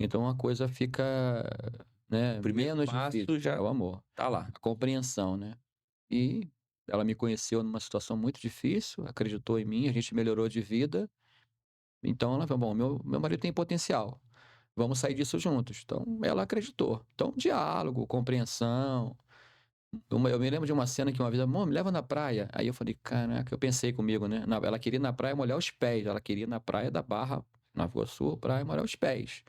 Então a coisa fica, né, O primeiro menos difícil. passo É já o amor, tá lá. a compreensão, né? E ela me conheceu numa situação muito difícil, acreditou em mim, a gente melhorou de vida. Então ela falou: bom, meu marido tem potencial, vamos sair disso juntos. Então ela acreditou. Então, diálogo, compreensão, Eu me lembro de uma cena que uma vez, amor, me leva na praia. Aí eu falei, caraca, eu pensei comigo, né? Ela queria ir na praia molhar os pés. Ela queria ir na praia da Barra, Nova Iguaçu, praia molhar os pés.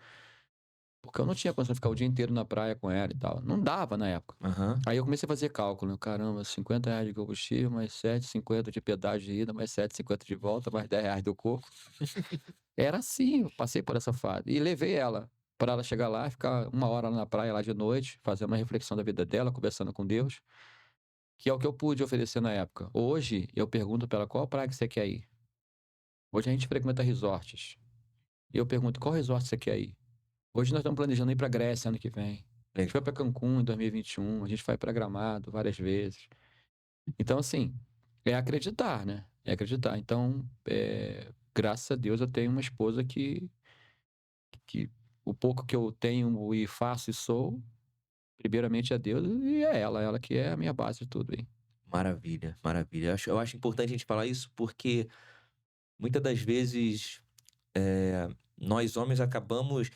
Porque eu não tinha condição de ficar o dia inteiro na praia com ela e tal. Não dava na época. Aham. Aí eu comecei a fazer cálculo, né? Caramba, R$ 50 de combustível, mais 7,50 de pedágio de ida, mais 7,50 de volta, mais R$ 10 do coco. Era assim, eu passei por essa fase. E levei ela para ela chegar lá, ficar 1 hora lá na praia lá de noite, fazer uma reflexão da vida dela, conversando com Deus, que é o que eu pude oferecer na época. Hoje, eu pergunto para ela, qual praia que você quer ir? Hoje a gente frequenta resorts. E eu pergunto, qual resort você quer ir? Hoje nós estamos planejando ir para Grécia ano que vem. A gente foi para Cancún em 2021, a gente vai para Gramado várias vezes. Então, assim, é acreditar, né? É acreditar. Então, graças a Deus eu tenho uma esposa que o pouco que eu tenho e faço e sou, primeiramente é Deus e é ela que é a minha base de tudo, hein? Maravilha, maravilha. Eu acho importante a gente falar isso porque muitas das vezes nós homens acabamos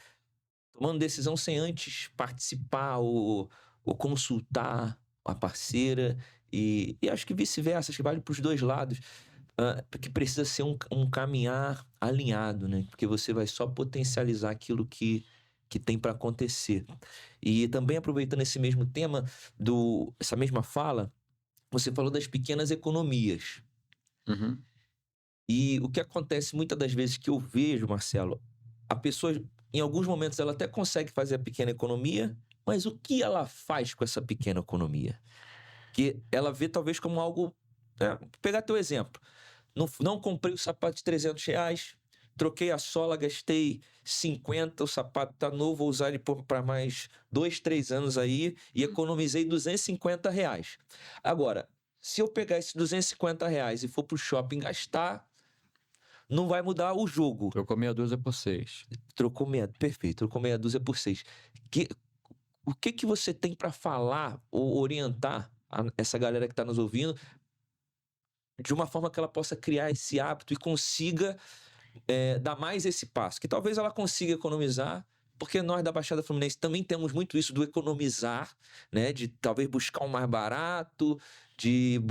tomando decisão sem antes participar ou consultar a parceira, e acho que vice-versa, acho que vale para os dois lados, porque precisa ser um caminhar alinhado, né? Porque você vai só potencializar aquilo que tem para acontecer. E também aproveitando esse mesmo tema, essa mesma fala, você falou das pequenas economias. Uhum. E o que acontece muitas das vezes que eu vejo, Marcelo, a pessoa, em alguns momentos, ela até consegue fazer a pequena economia, mas o que ela faz com essa pequena economia? Que ela vê talvez como algo. Vou pegar teu exemplo. Não comprei o sapato de R$ 300, troquei a sola, gastei 50, o sapato tá novo, vou usar ele para mais 2, 3 anos aí e economizei R$ 250. Agora, se eu pegar esses R$ 250 e for pro shopping gastar, não vai mudar o jogo. Trocou meia dúzia por 6. Perfeito, trocou meia dúzia por 6. O que você tem para falar ou orientar essa galera que está nos ouvindo de uma forma que ela possa criar esse hábito e consiga dar mais esse passo? Que talvez ela consiga economizar, porque nós da Baixada Fluminense também temos muito isso do economizar, né? De talvez buscar um mais barato, de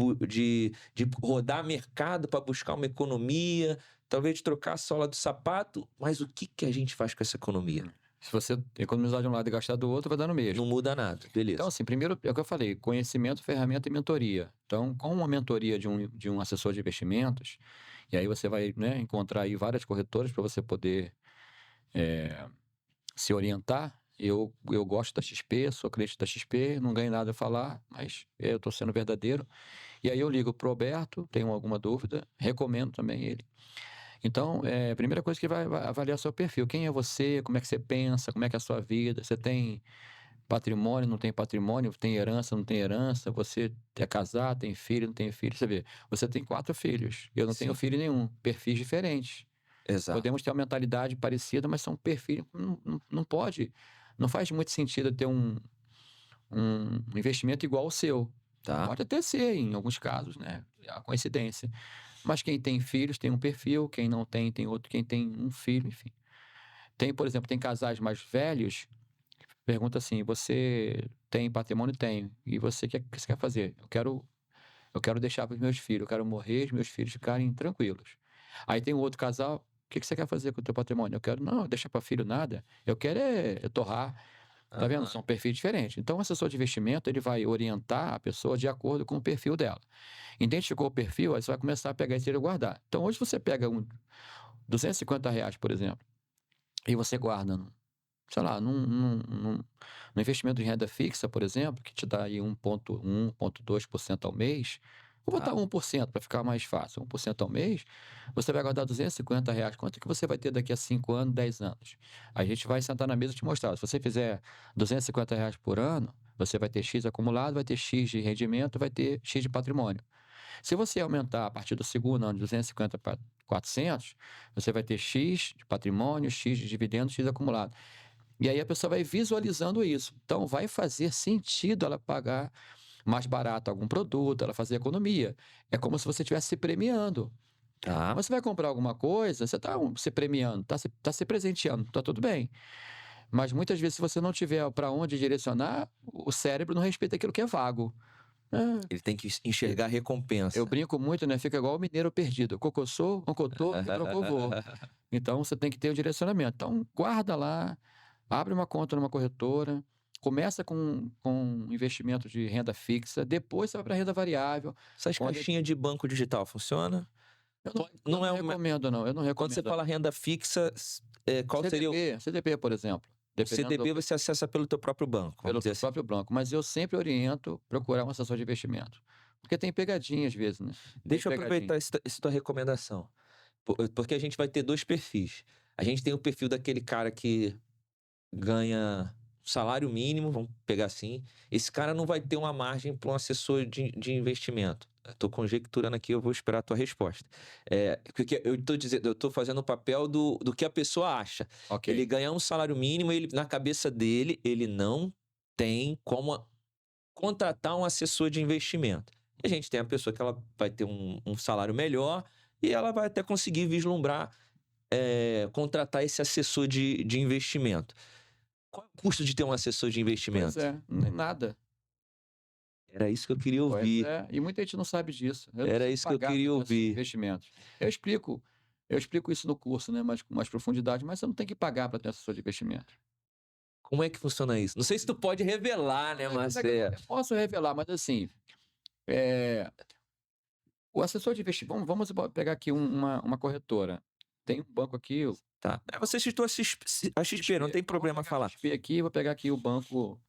rodar mercado para buscar uma economia, talvez de trocar a sola do sapato, mas o que a gente faz com essa economia? Se você economizar de um lado e gastar do outro, vai dar no mesmo. Não muda nada, Então, beleza. assim, primeiro é o que eu falei, conhecimento, ferramenta e mentoria. Então, com uma mentoria de um assessor de investimentos, e aí você vai, né, encontrar aí várias corretoras para você poder se orientar. Eu gosto da XP, sou cliente da XP, não ganho nada a falar, mas eu estou sendo verdadeiro. E aí eu ligo pro Alberto, tenho alguma dúvida, recomendo também ele. Então, a primeira coisa que vai avaliar seu perfil. Quem é você? Como é que você pensa? Como é que é a sua vida? Você tem patrimônio, não tem patrimônio? Tem herança, não tem herança? Você é casado, tem filho, não tem filho? Você vê, você tem 4 filhos. Eu não tenho Sim, filho nenhum. Perfis diferentes. exato. Podemos ter uma mentalidade parecida, mas são perfis. Não pode. Não faz muito sentido ter um investimento igual ao seu. Tá. Pode até ser, em alguns casos, né? É uma coincidência. Mas quem tem filhos tem um perfil, quem não tem, tem outro, quem tem um filho, enfim. Tem, por exemplo, tem casais mais velhos, pergunta assim, você tem patrimônio? Tenho. E você, o que você quer fazer? Eu quero deixar para os meus filhos, eu quero morrer, os meus filhos ficarem tranquilos. Aí tem um outro casal, o que você quer fazer com o teu patrimônio? Eu quero, não, deixar para filho nada, eu quero torrar. Tá vendo? São perfis diferentes. Então, o assessor de investimento, ele vai orientar a pessoa de acordo com o perfil dela. Identificou o perfil, aí você vai começar a pegar esse dinheiro e guardar. Então, hoje você pega R$ 250, por exemplo, e você guarda, sei lá, num investimento em renda fixa, por exemplo, que te dá aí 1,1, 1,2% ao mês, vou botar 1% para ficar mais fácil, 1% ao mês, você vai guardar R$ 250. Quanto que você vai ter daqui a 5 anos, 10 anos? A gente vai sentar na mesa e te mostrar. Se você fizer R$ 250 por ano, você vai ter X acumulado, vai ter X de rendimento, vai ter X de patrimônio. Se você aumentar a partir do segundo ano de 250 para 400, você vai ter X de patrimônio, X de dividendos, X acumulado. E aí a pessoa vai visualizando isso. Então, vai fazer sentido ela pagar mais barato algum produto, ela fazer economia. É como se você estivesse se premiando. Tá. Você vai comprar alguma coisa, você está se premiando, está se presenteando, está tudo bem. Mas muitas vezes, se você não tiver para onde direcionar, o cérebro não respeita aquilo que é vago. É, Ele tem que enxergar a recompensa. eu brinco muito, né? Fica igual o mineiro perdido. Cocossou, oncotô e trocou. Então, você tem que ter o direcionamento. Então, guarda lá, abre uma conta numa corretora, começa com investimento de renda fixa, depois você vai para renda variável. Essas Quando caixinhas de banco digital funcionam? eu não, Não eu é não uma... recomendo, não. Eu não Quando você recomendo. fala renda fixa, qual seria o... CDB, por exemplo. O Dependendo CDB você acessa pelo teu próprio banco, vamos pelo dizer teu assim. próprio banco. Mas eu sempre oriento procurar um assessor de investimento. Porque tem pegadinha às vezes, né? Tem Deixa eu pegadinha. aproveitar essa tua recomendação. Porque a gente vai ter 2 perfis. A gente tem o perfil daquele cara que ganha salário mínimo, vamos pegar assim. Esse cara não vai ter uma margem para um assessor de investimento. Estou conjecturando aqui, eu vou esperar a tua resposta. Porque eu estou dizendo, eu estou fazendo o papel do que a pessoa acha. Ok. Ele ganhar um salário mínimo, ele, na cabeça dele, ele não tem como contratar um assessor de investimento. E a gente tem a pessoa que ela vai ter um salário melhor e ela vai até conseguir vislumbrar contratar esse assessor de investimento. Qual é o custo de ter um assessor de Pois investimento? é, não é nada. Era isso que eu queria Pois ouvir. é, e muita gente não sabe disso. Eu não Era preciso isso que eu pagar para queria ter assessor de ouvir. investimentos. Eu explico isso no curso, né, mas com mais profundidade, mas você não tem que pagar para ter assessor de investimento. Como é que funciona isso? Não sei se tu pode revelar, né, Mas é que Marcelo? eu posso revelar, mas assim, eh, o assessor de investimento, vamos pegar aqui uma corretora. Tem um banco aqui, o Tá. Você citou a XP, não tem Então, problema vou pegar a falar. XP aqui, vou pegar aqui o banco,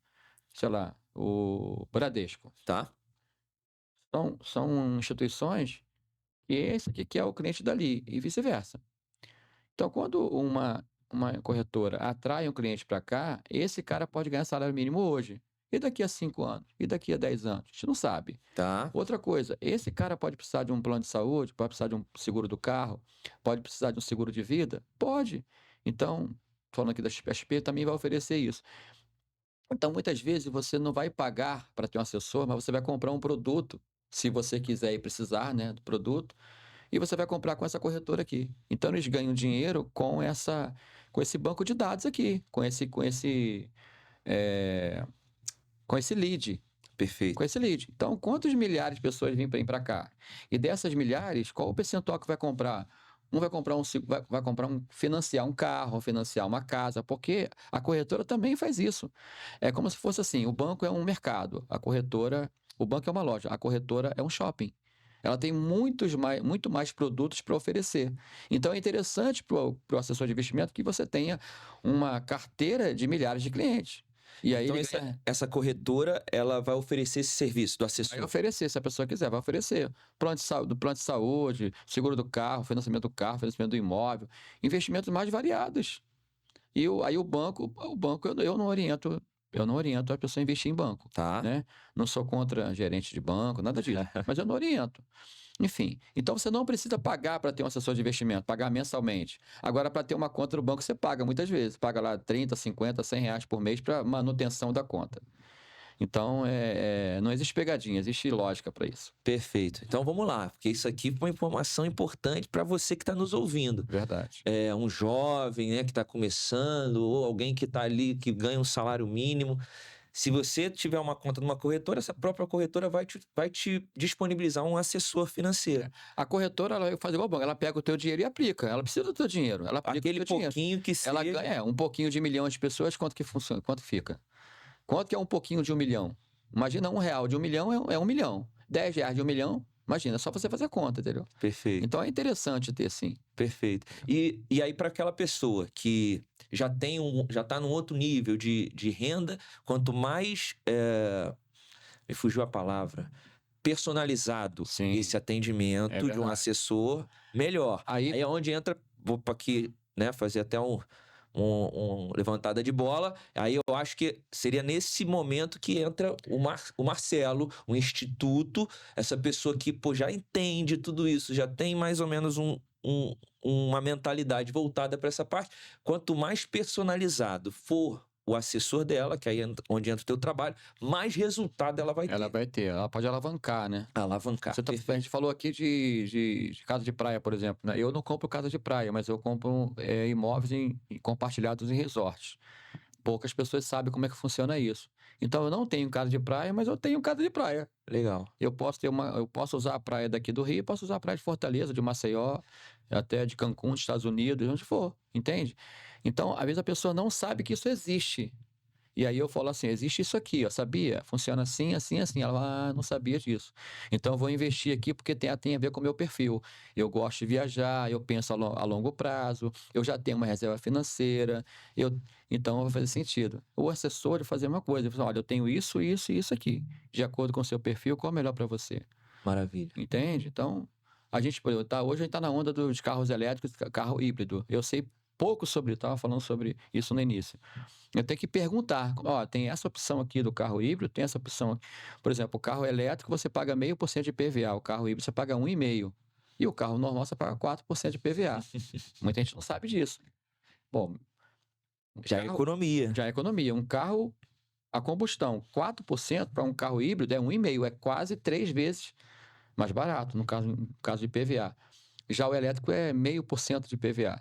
sei lá, o Bradesco. Tá? São instituições que esse aqui que é o cliente dali e vice-versa. Então, quando uma corretora atrai um cliente para cá, esse cara pode ganhar salário mínimo hoje. E daqui a 5 anos? E daqui a 10 anos? A gente não sabe. Tá. Outra coisa, esse cara pode precisar de um plano de saúde, pode precisar de um seguro do carro, pode precisar de um seguro de vida? Pode. Então, falando aqui da XP, também vai oferecer isso. Então, muitas vezes, você não vai pagar para ter um assessor, mas você vai comprar um produto, se você quiser e precisar, né, do produto, e você vai comprar com essa corretora aqui. Então, eles ganham dinheiro com esse banco de dados aqui, eh, com esse lead. Perfeito. Com esse lead. Então, quantos milhares de pessoas vêm para cá? E dessas milhares, qual o percentual que vai comprar? Um vai comprar financiar um carro, financiar uma casa, porque a corretora também faz isso. É como se fosse assim: o banco é um mercado, o banco é uma loja, a corretora é um shopping. Ela tem muito mais produtos para oferecer. Então é interessante para o assessor de investimento que você tenha uma carteira de milhares de clientes. E aí Então, ele ganha. essa corretora, ela vai oferecer esse serviço do Vai assessor. oferecer, se a pessoa quiser, vai oferecer. Do plano de saúde, seguro do carro, financiamento do carro, financiamento do imóvel, investimentos mais variados. Aí o banco eu não oriento a pessoa a investir em banco, Tá? né? Não sou contra gerente de banco, nada disso, mas eu não oriento. Enfim, então você não precisa pagar para ter um assessor de investimento, pagar mensalmente. Agora, para ter uma conta no banco, você paga muitas vezes. Paga lá 30, 50, 100 reais por mês para manutenção da conta. Então, não existe pegadinha, existe lógica para isso. Perfeito. Então vamos lá, porque isso aqui foi uma informação importante para você que está nos ouvindo. Verdade. É um jovem, né, que está começando, ou alguém que está ali que ganha um salário mínimo. Se você tiver uma conta numa corretora, essa própria corretora vai te disponibilizar um assessor financeiro. A corretora, ela faz igual o banco, ela pega o teu dinheiro e aplica. Ela precisa do teu dinheiro, ela aplica Aquele o teu dinheiro. pouquinho que Ela seja. ganha um pouquinho de milhões de pessoas, quanto que funciona, quanto fica? Quanto que é um pouquinho de 1 milhão? Imagina R$ 1 de 1 milhão é 1 milhão. R$ 10 de 1 milhão, imagina, é só você fazer a conta, entendeu? Perfeito. Então é interessante ter, sim. Perfeito. E aí, para aquela pessoa que já está num outro nível de renda, quanto mais. Me fugiu a palavra. Personalizado Sim, esse atendimento é de um verdade. assessor, melhor. Aí Aí é onde entra. Vou para aqui, né, fazer até um levantada de bola. Aí eu acho que seria nesse momento que entra o Marcelo, o instituto, essa pessoa que já entende tudo isso, já tem mais ou menos uma mentalidade voltada para essa parte. Quanto mais personalizado for o assessor dela, que aí é onde entra o teu trabalho, mais resultado ela vai ter. ela pode alavancar, né? Alavancar. A gente falou aqui de casa de praia, por exemplo, né? Eu não compro casa de praia, mas eu compro imóveis compartilhados em resorts. Poucas pessoas sabem como é que funciona isso. Então eu não tenho casa de praia, mas eu tenho casa de praia. Legal. Eu posso usar a praia daqui do Rio, posso usar a praia de Fortaleza, de Maceió, até de Cancún, dos Estados Unidos, onde for, entende? Então, às vezes a pessoa não sabe que isso existe. E aí eu falo assim, existe isso aqui, ó, sabia? Funciona assim, assim, assim. Ela fala, não sabia disso. Então eu vou investir aqui porque tem a ver com o meu perfil. Eu gosto de viajar, eu penso a longo prazo, eu já tenho uma reserva financeira, então vai fazer sentido. O assessor vai fazer uma coisa, ele fala, olha, eu tenho isso, isso e isso aqui. De acordo com o seu perfil, qual é o melhor para você? Maravilha. Entende? Então, por exemplo, hoje a gente está na onda dos carros elétricos, carro híbrido. Eu sei pouco sobre, estava falando sobre isso no início. Eu tenho que perguntar, ó, tem essa opção aqui do carro híbrido, tem essa opção. Por exemplo, o carro elétrico você paga 0,5% de PVA, o carro híbrido você paga 1,5%. E o carro normal você paga 4% de PVA. Muita gente não sabe disso. Bom, Já é economia. Já é economia. Um carro a combustão, 4% para um carro híbrido é 1,5%, é quase 3 vezes mais barato, no caso de PVA. Já o elétrico é 0,5% de PVA.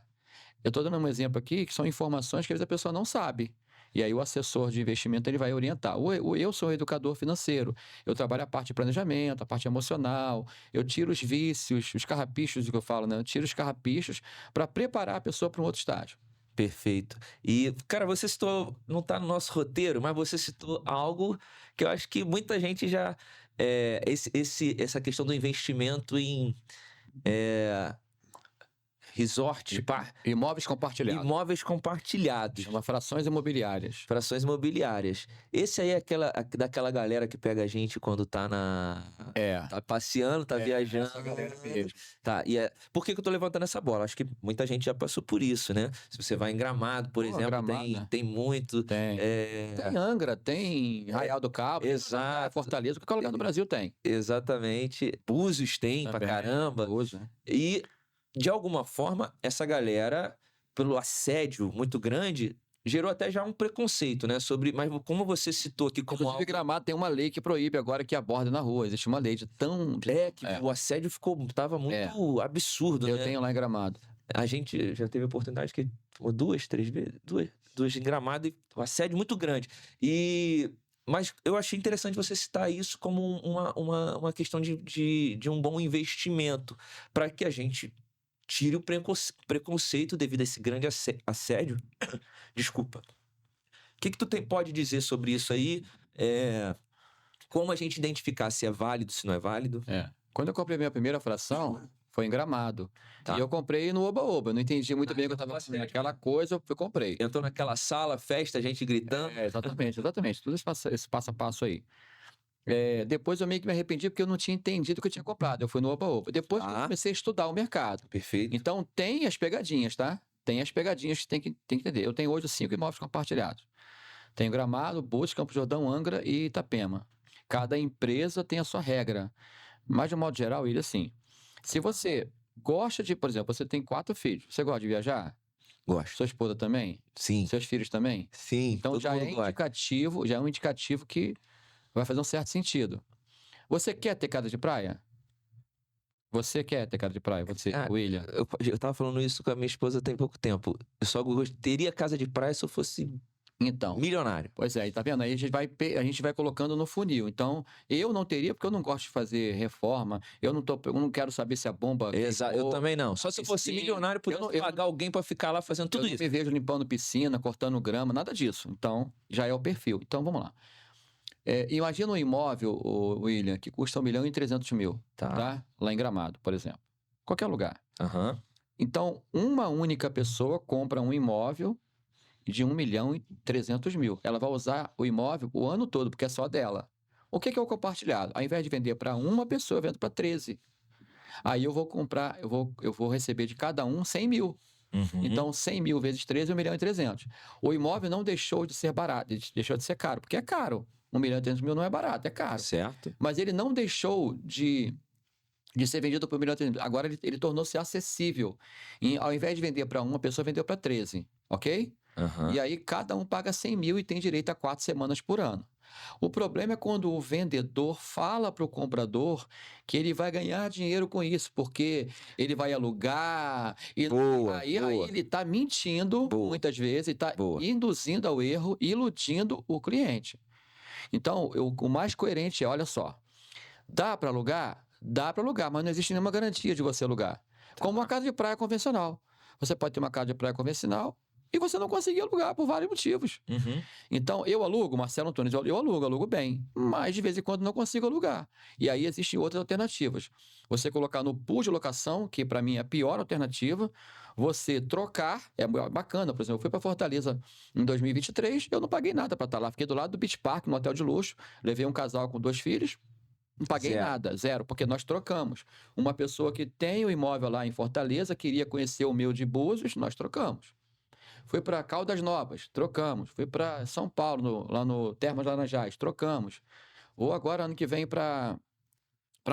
Eu estou dando um exemplo aqui que são informações que às vezes a pessoa não sabe. E aí o assessor de investimento ele vai orientar. Eu sou um educador financeiro, eu trabalho a parte de planejamento, a parte emocional, eu tiro os vícios, os carrapichos, que eu falo, né? Eu tiro os carrapichos para preparar a pessoa para um outro estágio. Perfeito. E, cara, você citou, não está no nosso roteiro, mas você citou algo que eu acho que muita gente já... essa questão do investimento em resort, Imóveis compartilhados. Imóveis compartilhados. Chama frações imobiliárias. Frações imobiliárias. Esse aí é daquela galera que pega a gente quando tá tá passeando, tá viajando. Essa galera mesmo. Tá, por que eu tô levantando essa bola? Acho que muita gente já passou por isso, né? Se você vai em Gramado, por exemplo, Gramado, tem muito. Tem. Tem Angra, tem Arraial do Cabo, exato. Fortaleza, qualquer lugar do Brasil tem. Exatamente. Búzios tem pra caramba. E, de alguma forma, essa galera, pelo assédio muito grande, gerou até já um preconceito, né? Mas como você citou aqui como Inclusive, Gramado tem uma lei que proíbe agora que aborda na rua. Existe uma lei o assédio tava muito absurdo, Eu né? tenho lá em Gramado. A gente já teve a oportunidade que 2, 3 vezes, duas em Gramado, e o assédio muito grande. Mas eu achei interessante você citar isso como uma questão de um bom investimento, para que a gente tire o preconceito devido a esse grande assédio. Desculpa. O que tu pode dizer sobre isso aí? Como a gente identificar se é válido, se não é válido? Quando eu comprei minha primeira fração, foi em Gramado. Tá. E eu comprei no Oba-Oba. Eu não entendi muito bem o que eu estava fazendo. Aquela coisa, eu comprei. Entrou naquela sala, festa, gente gritando. Exatamente. Tudo esse passo a passo aí. Depois eu meio que me arrependi porque eu não tinha entendido o que eu tinha comprado. Eu fui no Oba-Oba. Depois eu comecei a estudar o mercado. Perfeito. Então tem as pegadinhas, tá? Tem as pegadinhas que tem que entender. Eu tenho hoje 5 imóveis compartilhados. Tenho Gramado, Búzios, Campos do Jordão, Angra e Itapema. Cada empresa tem a sua regra. Mas, de modo geral, ele assim. Se você gosta de, por exemplo, você tem 4 filhos. Você gosta de viajar? Gosto. Sua esposa também? Sim. Seus filhos também? Sim. Então já é um indicativo que vai fazer um certo sentido. Você quer ter casa de praia? Você quer ter casa de praia? Você, William? Eu tava falando isso com a minha esposa tem pouco tempo. Eu só teria casa de praia se eu fosse milionário. Pois é, tá vendo? Aí a gente vai colocando no funil. Então, eu não teria, porque eu não gosto de fazer reforma. Eu não quero saber se a bomba... Exato, eu também não. Só se eu fosse milionário, pudesse pagar alguém para ficar lá fazendo tudo isso. Eu não me vejo limpando piscina, cortando grama, nada disso. Então, já é o perfil. Então, vamos lá. Imagina um imóvel, William, que custa 1.300.000, tá? Lá em Gramado, por exemplo. Qualquer lugar. Então, uma única pessoa compra um imóvel de 1.300.000. Ela vai usar o imóvel o ano todo, porque é só dela. O que é o compartilhado? Ao invés de vender para uma pessoa, eu vendo para 13. Aí eu vou comprar, eu vou receber de cada um 100.000. Então, 100.000 vezes 13 é 1.300.000. O imóvel não deixou de ser barato, deixou de ser caro, porque é caro. 1.300.000 não é barato, é caro. Certo. Mas ele não deixou de ser vendido por 1.300.000. Agora ele tornou-se acessível. Ao invés de vender para uma pessoa, vendeu para 13, ok? E aí cada um paga 100.000 e tem direito a 4 semanas por ano. O problema é quando o vendedor fala para o comprador que ele vai ganhar dinheiro com isso, porque ele vai alugar. Aí ele está mentindo muitas vezes, está induzindo ao erro, iludindo o cliente. Então, o mais coerente é, olha só, dá para alugar? Dá para alugar, mas não existe nenhuma garantia de você alugar. Como uma casa de praia convencional. Você pode ter uma casa de praia convencional e você não conseguir alugar por vários motivos. Uhum. Então, eu alugo, Marcelo Antunes, eu alugo bem, mas de vez em quando não consigo alugar. E aí existem outras alternativas. Você colocar no pool de locação, que para mim é a pior alternativa, você trocar, é bacana. Por exemplo, eu fui para Fortaleza em 2023, eu não paguei nada para estar lá. Fiquei do lado do Beach Park, no hotel de luxo, levei um casal com 2 filhos, não paguei Zero. nada, zero, porque nós trocamos. Uma pessoa que tem o imóvel lá em Fortaleza, queria conhecer o meu de Búzios, nós trocamos. Fui para Caldas Novas, trocamos. Fui para São Paulo, lá no Termas Laranjais, trocamos. Ou agora, ano que vem, para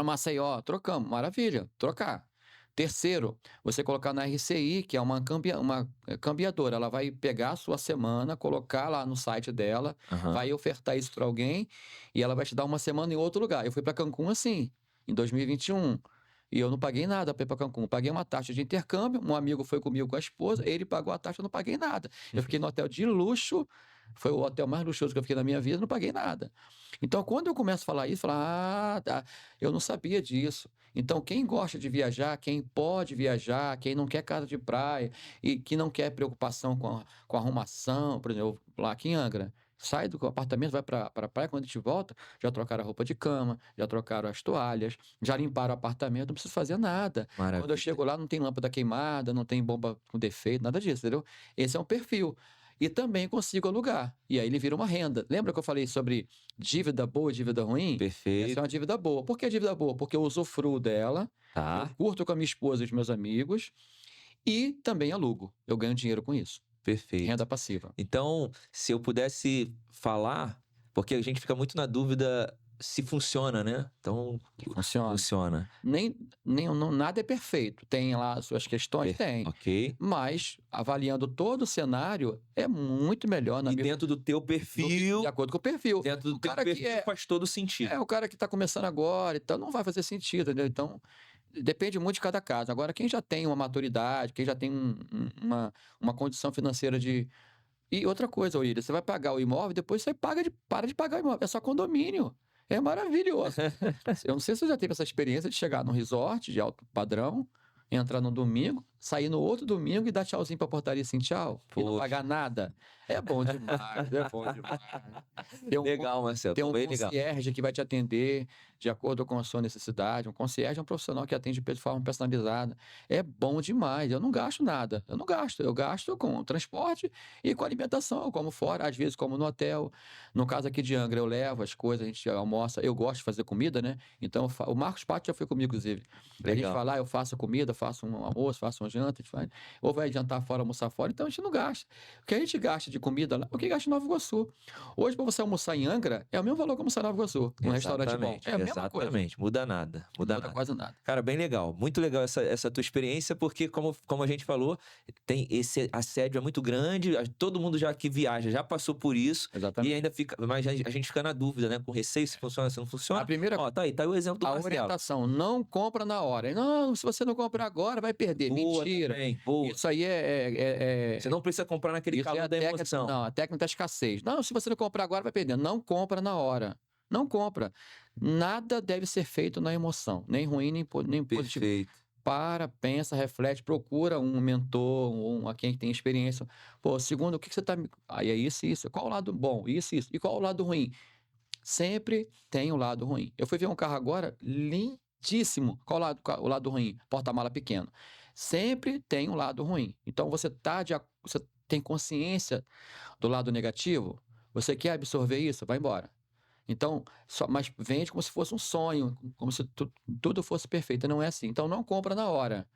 Maceió, trocamos. Maravilha, trocar. Terceiro, você colocar na RCI, que é uma cambiadora. Ela vai pegar a sua semana, colocar lá no site dela, Aham. vai ofertar isso para alguém e ela vai te dar uma semana em outro lugar. Eu fui para Cancún assim, em 2021. E eu não paguei nada para ir para Cancún. Paguei uma taxa de intercâmbio. Um amigo foi comigo com a esposa, ele pagou a taxa, eu não paguei nada. Eu fiquei no hotel de luxo, foi o hotel mais luxuoso que eu fiquei na minha vida, não paguei nada. Então, quando eu começo a falar isso, tá, eu não sabia disso. Então, quem gosta de viajar, quem pode viajar, quem não quer casa de praia e que não quer preocupação com arrumação, por exemplo, lá aqui em Angra, sai do apartamento, vai para a praia, quando a gente volta, já trocaram a roupa de cama, já trocaram as toalhas, já limparam o apartamento, não precisa fazer nada. Quando eu Maravilha. chego lá, não tem lâmpada queimada, não tem bomba com defeito, nada disso, entendeu? Esse é um perfil. E também consigo alugar. E aí ele vira uma renda. Lembra que eu falei sobre dívida boa e dívida ruim? Essa é Perfeito. uma dívida boa. Por que dívida boa? Porque eu usufruo dela, eu Tá. curto com a minha esposa e os meus amigos e também alugo. Eu ganho dinheiro com isso. Perfeito. Renda passiva. Então, se eu pudesse falar, porque a gente fica muito na dúvida se funciona, né? Então, Funciona. funciona. Nada é perfeito. Tem lá as suas questões? Tem. Ok. Mas, avaliando todo o cenário, é muito melhor na E dentro do teu perfil, de acordo com o perfil. dentro do O teu cara que perfil faz todo sentido. o cara que está começando agora, então não vai fazer sentido, entendeu? Então, depende muito de cada caso. Agora, quem já tem uma maturidade, quem já tem uma condição financeira de. E outra coisa, William, você vai pagar o imóvel, depois você para de pagar o imóvel. É só condomínio. É maravilhoso. Eu não sei se você já teve essa experiência de chegar num resort de alto padrão, entrar no domingo, sair no outro domingo e dar tchauzinho pra portaria assim, tchau, e não Poxa. pagar nada. É bom demais, é bom demais. Tem um Legal, Marcelo. Tem um Bem legal. concierge que vai te atender de acordo com a sua necessidade. Um concierge é um profissional que atende de forma personalizada. É bom demais. Eu não gasto nada. Eu não gasto. Eu gasto com transporte e com alimentação. Eu como fora, às vezes como no hotel. No caso aqui de Angra, eu levo as coisas, a gente almoça. Eu gosto de fazer comida, né? Então, o Marcos Pato já foi comigo, inclusive. A gente Legal. vai lá, eu faço a comida, faço um almoço, faço uma janta, a gente faz. Ou vai jantar fora, almoçar fora. Então, a gente não gasta. O que a gente gasta de comida lá, o que gasta em Nova Iguaçu. Hoje, para você almoçar em Angra, é o mesmo valor que almoçar em Nova Iguaçu, num restaurante bom. É a mesma coisa. Exatamente. Muda nada. Não Muda muda nada. quase nada. Cara, bem legal. Muito legal essa tua experiência, porque como a gente falou, tem esse assédio é muito grande, todo mundo já que viaja já passou por isso, e Exatamente. ainda fica, mas a gente fica na dúvida, né? Com receio se funciona, se não funciona. A primeira Ó, tá aí o exemplo do a Marcelo. orientação, não compra na hora. Não, se você não comprar agora, vai perder. Boa Mentira. também, boa. Isso aí Você não precisa comprar naquele isso é calor a da técnica, emoção. não, a técnica da escassez. Não, se você não comprar agora, vai perder. Não compra na hora. Não compra. Nada deve ser feito na emoção, nem ruim, nem positivo. Perfeito. Para, pensa, reflete, procura um mentor, quem tem experiência. Pô, segundo, o que você tá. Aí é isso. Qual o lado bom? Isso. E qual o lado ruim? Sempre tem o lado ruim. Eu fui ver um carro agora, lindíssimo. Qual o lado ruim? Porta-mala pequeno. Sempre tem um lado ruim. Então você você tem consciência do lado negativo? Você quer absorver isso? Vai embora. Então, mas vende como se fosse um sonho, como se tudo fosse perfeito. Não é assim. Então, não compra na hora.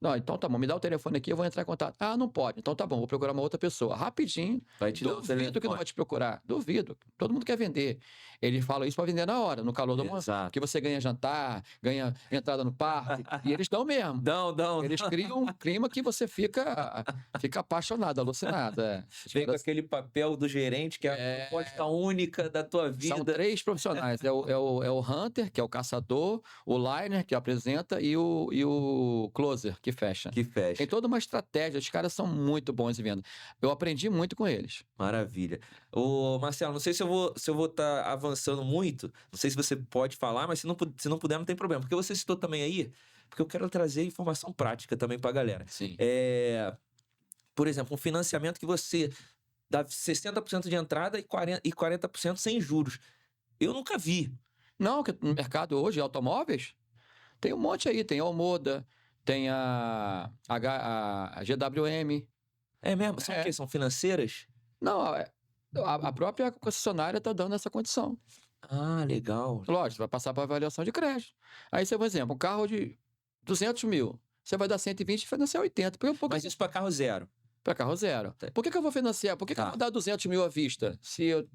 Não, então tá bom, me dá o telefone aqui, eu vou entrar em contato. Ah, não pode. Então tá bom, vou procurar uma outra pessoa. Rapidinho. Vai te dar o Duvido que não telefone. vai te procurar. Duvido. Todo mundo quer vender. Ele fala isso para vender na hora, no calor do momento. Exato. Que você ganha jantar, ganha entrada no parque. E eles dão mesmo. Não. Eles criam um clima que você fica apaixonado, alucinado. Vem com aquele papel do gerente, que é a proposta única da tua vida. São 3 profissionais. É o Hunter, que é o caçador, o Liner, que apresenta, e o Closer, que que fecha. Que fecha. Tem toda uma estratégia, os caras são muito bons em venda. Eu aprendi muito com eles. Maravilha. Ô, Marcelo, não sei se eu vou estar avançando muito, não sei se você pode falar, mas se não puder, não tem problema. Porque você citou também aí, porque eu quero trazer informação prática também pra galera. Sim. Por exemplo, um financiamento que você dá 60% de entrada e 40% sem juros. Eu nunca vi. Não, que no mercado hoje, automóveis, tem um monte aí. Tem a Almoda, tem a GWM. É mesmo? São o quê? São financeiras? Não, a própria concessionária está dando essa condição. Ah, legal. Lógico, vai passar para avaliação de crédito. Aí você, por exemplo, um carro de 200 mil, você vai dar 120 e financiar 80. Mas isso para carro zero. Para carro zero. Tá. Por que eu vou financiar? Por que eu vou dar 200 mil à vista? Se eu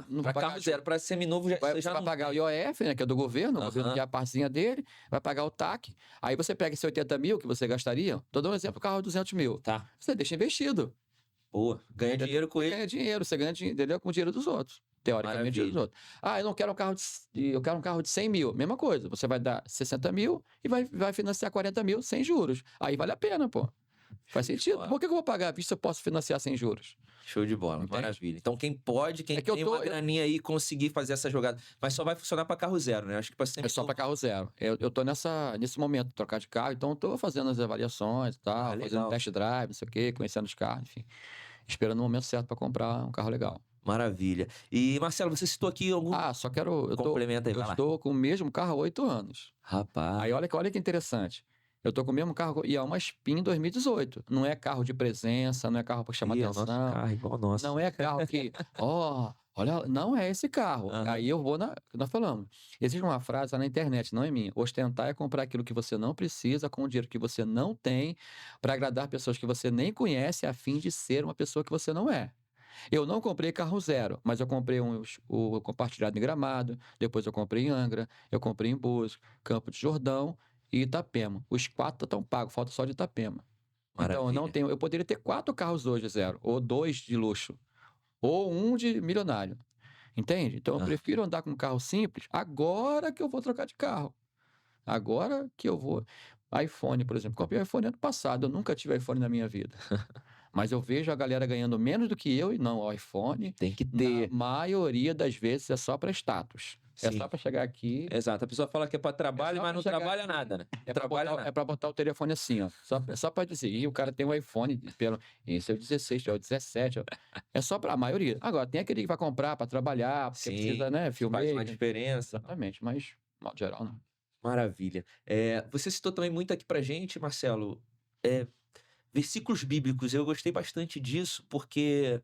não para pagar carro zero, para seminovo já vai não... pagar o IOF, né, que é do governo, o governo quer a partezinha dele, vai pagar o TAC. Aí você pega esse 80 mil que você gastaria, tô dando um exemplo, carro 200 mil. Tá. Você deixa investido. Boa. Ganha dinheiro com ele. Ganha dinheiro, você ganha dinheiro, entendeu? Com o dinheiro dos outros. Teoricamente, dinheiro dos outros. Ah, eu não quero um carro eu quero um carro de 100 mil. Mesma coisa, você vai dar 60 mil e vai financiar 40 mil sem juros. Aí vale a pena, pô. Faz sentido. Por que eu vou pagar à vista se eu posso financiar sem juros? Show de bola, Entende? Maravilha. Então quem tem uma graninha aí conseguir fazer essa jogada, mas só vai funcionar para carro zero, né? Acho que É só para carro zero. Eu tô nesse momento de trocar de carro, então eu tô fazendo as avaliações e tal, fazendo test drive, não sei o quê, conhecendo os carros, enfim. Esperando o momento certo para comprar um carro legal. Maravilha. E, Marcelo, você citou aqui algum... só quero... Complementa aí, eu estou com o mesmo carro há 8 anos. Rapaz. Aí olha que interessante. Eu tô com o mesmo carro e é uma Spin 2018. Não é carro de presença, não é carro para chamar atenção. Nosso carro, igual o nosso. Não é carro que, olha, não é esse carro. Aí eu vou nós falamos. Existe uma frase lá na internet, não é minha. Ostentar é comprar aquilo que você não precisa com o dinheiro que você não tem para agradar pessoas que você nem conhece a fim de ser uma pessoa que você não é. Eu não comprei carro zero, mas eu comprei o compartilhado em Gramado, depois eu comprei em Angra, eu comprei em Búzios, Campo de Jordão e Itapema. Os 4 estão pagos, falta só de Itapema. Maravilha. Então, eu poderia ter 4 carros hoje zero, ou 2 de luxo, ou 1 de milionário. Entende? Então, eu prefiro andar com um carro simples agora que eu vou trocar de carro. Agora que eu vou... iPhone, por exemplo. Comprei o iPhone ano passado, eu nunca tive iPhone na minha vida. Mas eu vejo a galera ganhando menos do que eu e não, o iPhone... Tem que ter. Na maioria das vezes é só para status. Sim. É só para chegar aqui... Exato. A pessoa fala que é para trabalho, mas não trabalha nada, né? É para botar o telefone assim, ó. Só para dizer. E o cara tem um iPhone, esse é o 16, é o 17. É só para a maioria. Agora, tem aquele que vai comprar para trabalhar, porque precisa, né? Filmar. Faz uma diferença. Exatamente, mas, de modo geral, não. Maravilha. Você citou também muito aqui pra gente, Marcelo, versículos bíblicos. Eu gostei bastante disso, porque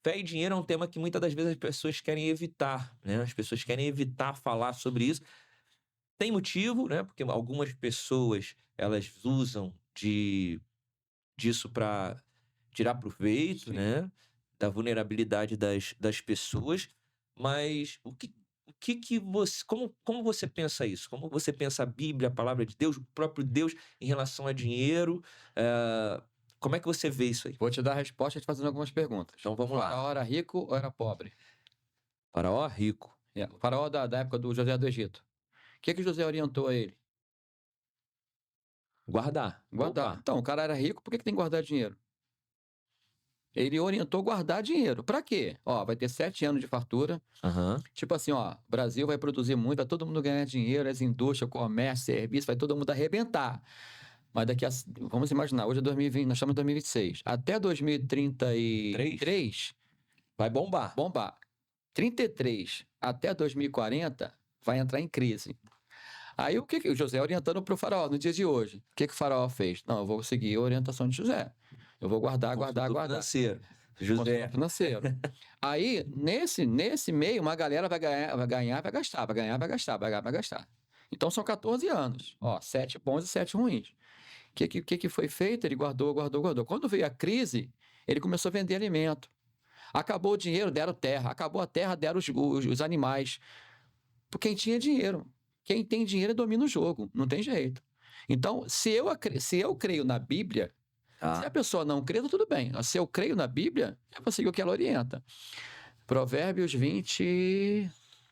fé e dinheiro é um tema que muitas das vezes as pessoas querem evitar, né? As pessoas querem evitar falar sobre isso. Tem motivo, né? Porque algumas pessoas, elas usam disso para tirar proveito, Sim. né? Da vulnerabilidade das pessoas. Mas o que você... Como você pensa isso? Como você pensa a Bíblia, a palavra de Deus, o próprio Deus em relação a dinheiro? Como é que você vê isso aí? Vou te dar a resposta te fazendo algumas perguntas. Então vamos lá. O faraó era rico ou era pobre? Faraó rico. O faraó da época do José do Egito. O que José orientou a ele? Guardar. Então, o cara era rico, por que tem que guardar dinheiro? Ele orientou guardar dinheiro. Pra quê? Vai ter 7 anos de fartura. Tipo assim, o Brasil vai produzir muito, vai todo mundo ganhar dinheiro, as indústrias, comércio, serviço, vai todo mundo arrebentar. Mas vamos imaginar, hoje é 2020, nós estamos em 2026. Até 2033... vai bombar. 33 até 2040 vai entrar em crise. Aí o que o José orientando para o faraó no dia de hoje? O que o faraó fez? Não, eu vou seguir a orientação de José. Eu vou guardar. Financeiro. José. Financeiro. Aí, nesse meio, uma galera vai ganhar, vai gastar. Então, são 14 anos. 7 bons e 7 ruins. O que foi feito? Ele guardou. Quando veio a crise, ele começou a vender alimento. Acabou o dinheiro, deram terra. Acabou a terra, deram os animais. Por quem tinha dinheiro. Quem tem dinheiro domina o jogo. Não tem jeito. Então, se eu creio na Bíblia, se a pessoa não crê, tudo bem. Se eu creio na Bíblia, eu vou seguir o que ela orienta. Provérbios 20...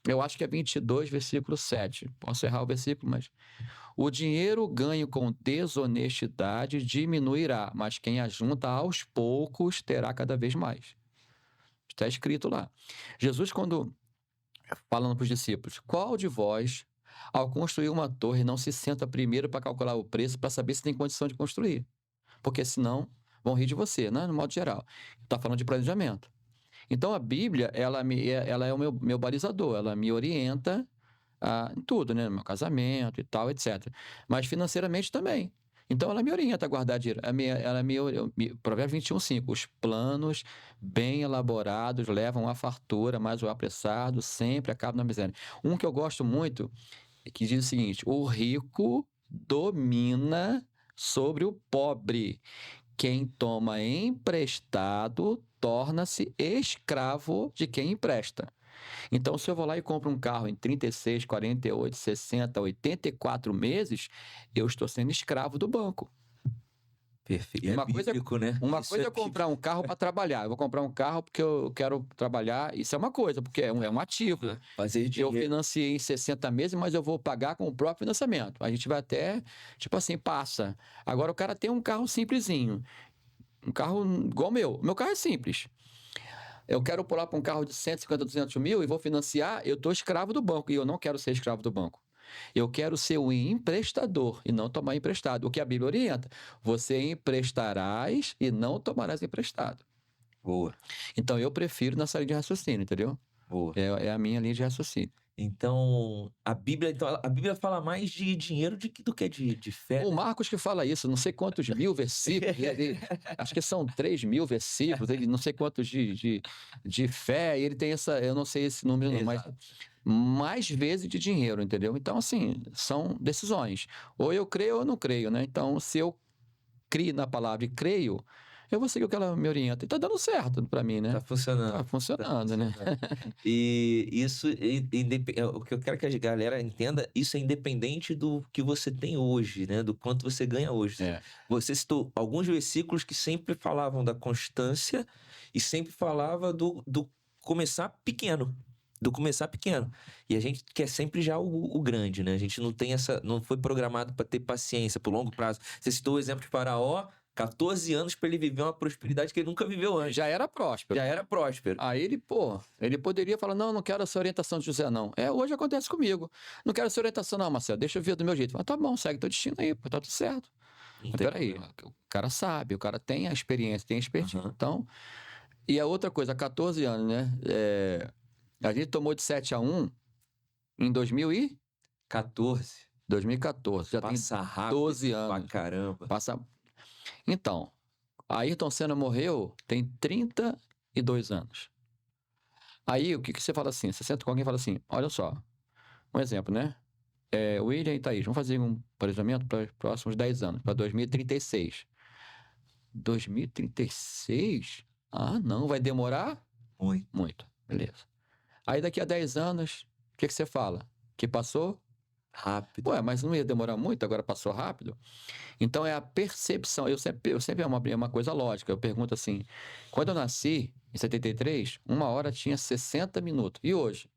Eu acho que é 22, versículo 7. Posso errar o versículo, mas... O dinheiro ganho com desonestidade diminuirá, mas quem ajunta aos poucos terá cada vez mais. Está escrito lá. Jesus, quando falando para os discípulos, qual de vós, ao construir uma torre, não se senta primeiro para calcular o preço para saber se tem condição de construir? Porque senão vão rir de você, né? No modo geral. Está falando de planejamento. Então a Bíblia, ela é o meu balizador, ela me orienta em tudo, né? No meu casamento e tal, etc. Mas financeiramente também. Então ela me orienta a guardar dinheiro. Provérbios 21:5. Os planos bem elaborados levam à fartura, mas o apressado sempre acaba na miséria. Um que eu gosto muito, que diz o seguinte: o rico domina sobre o pobre. Quem toma emprestado torna-se escravo de quem empresta. Então, se eu vou lá e compro um carro em 36, 48, 60, 84 meses, eu estou sendo escravo do banco. Perfeito. Uma coisa, bíblico, né? uma Isso coisa é é eu comprar um carro para trabalhar. Eu vou comprar um carro porque eu quero trabalhar. Isso é uma coisa, porque é um ativo. bíblico. Fazer Eu dinheiro. financiei em 60 meses, mas eu vou pagar com o próprio financiamento. A gente vai até, tipo assim, passa. Agora o cara tem um carro simplesinho. Um carro igual o meu. Meu carro é simples. Eu quero pular para um carro de 150, 200 mil e vou financiar, eu estou escravo do banco. E eu não quero ser escravo do banco. Eu quero ser um emprestador e não tomar emprestado. O que a Bíblia orienta. Você emprestarás e não tomarás emprestado. Boa, Então, eu prefiro nessa linha de raciocínio, entendeu? boa. É a minha linha de raciocínio. Então, a Bíblia fala mais de dinheiro do que de fé, O né? Marcos que fala isso, não sei quantos mil versículos, acho que são 3.000 versículos, ele não sei quantos de fé, e ele tem essa, eu não sei esse número não, mas Exato. mais vezes de dinheiro, entendeu? Então, assim, são decisões. Ou eu creio ou eu não creio, né? Então, se eu crio na palavra e creio, eu vou seguir o que ela me orienta. E tá dando certo para mim, né? Tá funcionando. Tá funcionando, né? E isso, o que eu quero que a galera entenda, isso é independente do que você tem hoje, né? Do quanto você ganha hoje. É. Você citou alguns versículos que sempre falavam da constância e sempre falava do começar pequeno. Do começar pequeno. E a gente quer sempre já o grande, né? A gente não tem não foi programado para ter paciência por longo prazo. Você citou o exemplo de Faraó, 14 anos para ele viver uma prosperidade que ele nunca viveu antes. Já era próspero. Já era próspero. Aí ele poderia falar, não quero essa orientação de José, não. Hoje acontece comigo. Não quero essa orientação, não, Marcelo, deixa eu ver do meu jeito. Mas tá bom, segue teu destino aí, pô, tá tudo certo. Não Mas tem peraí, problema. o cara sabe, o cara tem a experiência, tem a expertise. Aham. Então, e a outra coisa, 14 anos, né? A gente tomou de 7-1 em 14. 2014. Já Passa tem rápido 12 pra anos. caramba. Então, Ayrton Senna morreu, tem 32 anos. Aí, o que você fala assim? Você senta com alguém e fala assim, olha só, um exemplo, né? William e Thaís, vamos fazer um planejamento para os próximos 10 anos, para 2036. 2036? Ah, não, vai demorar? Muito. Muito, beleza. Aí daqui a 10 anos, o que você fala? Que passou? Rápido. Ué, mas não ia demorar muito, agora passou rápido? Então é a percepção, eu sempre é uma coisa lógica, eu pergunto assim, quando eu nasci, em 73, 1 hora tinha 60 minutos, e hoje?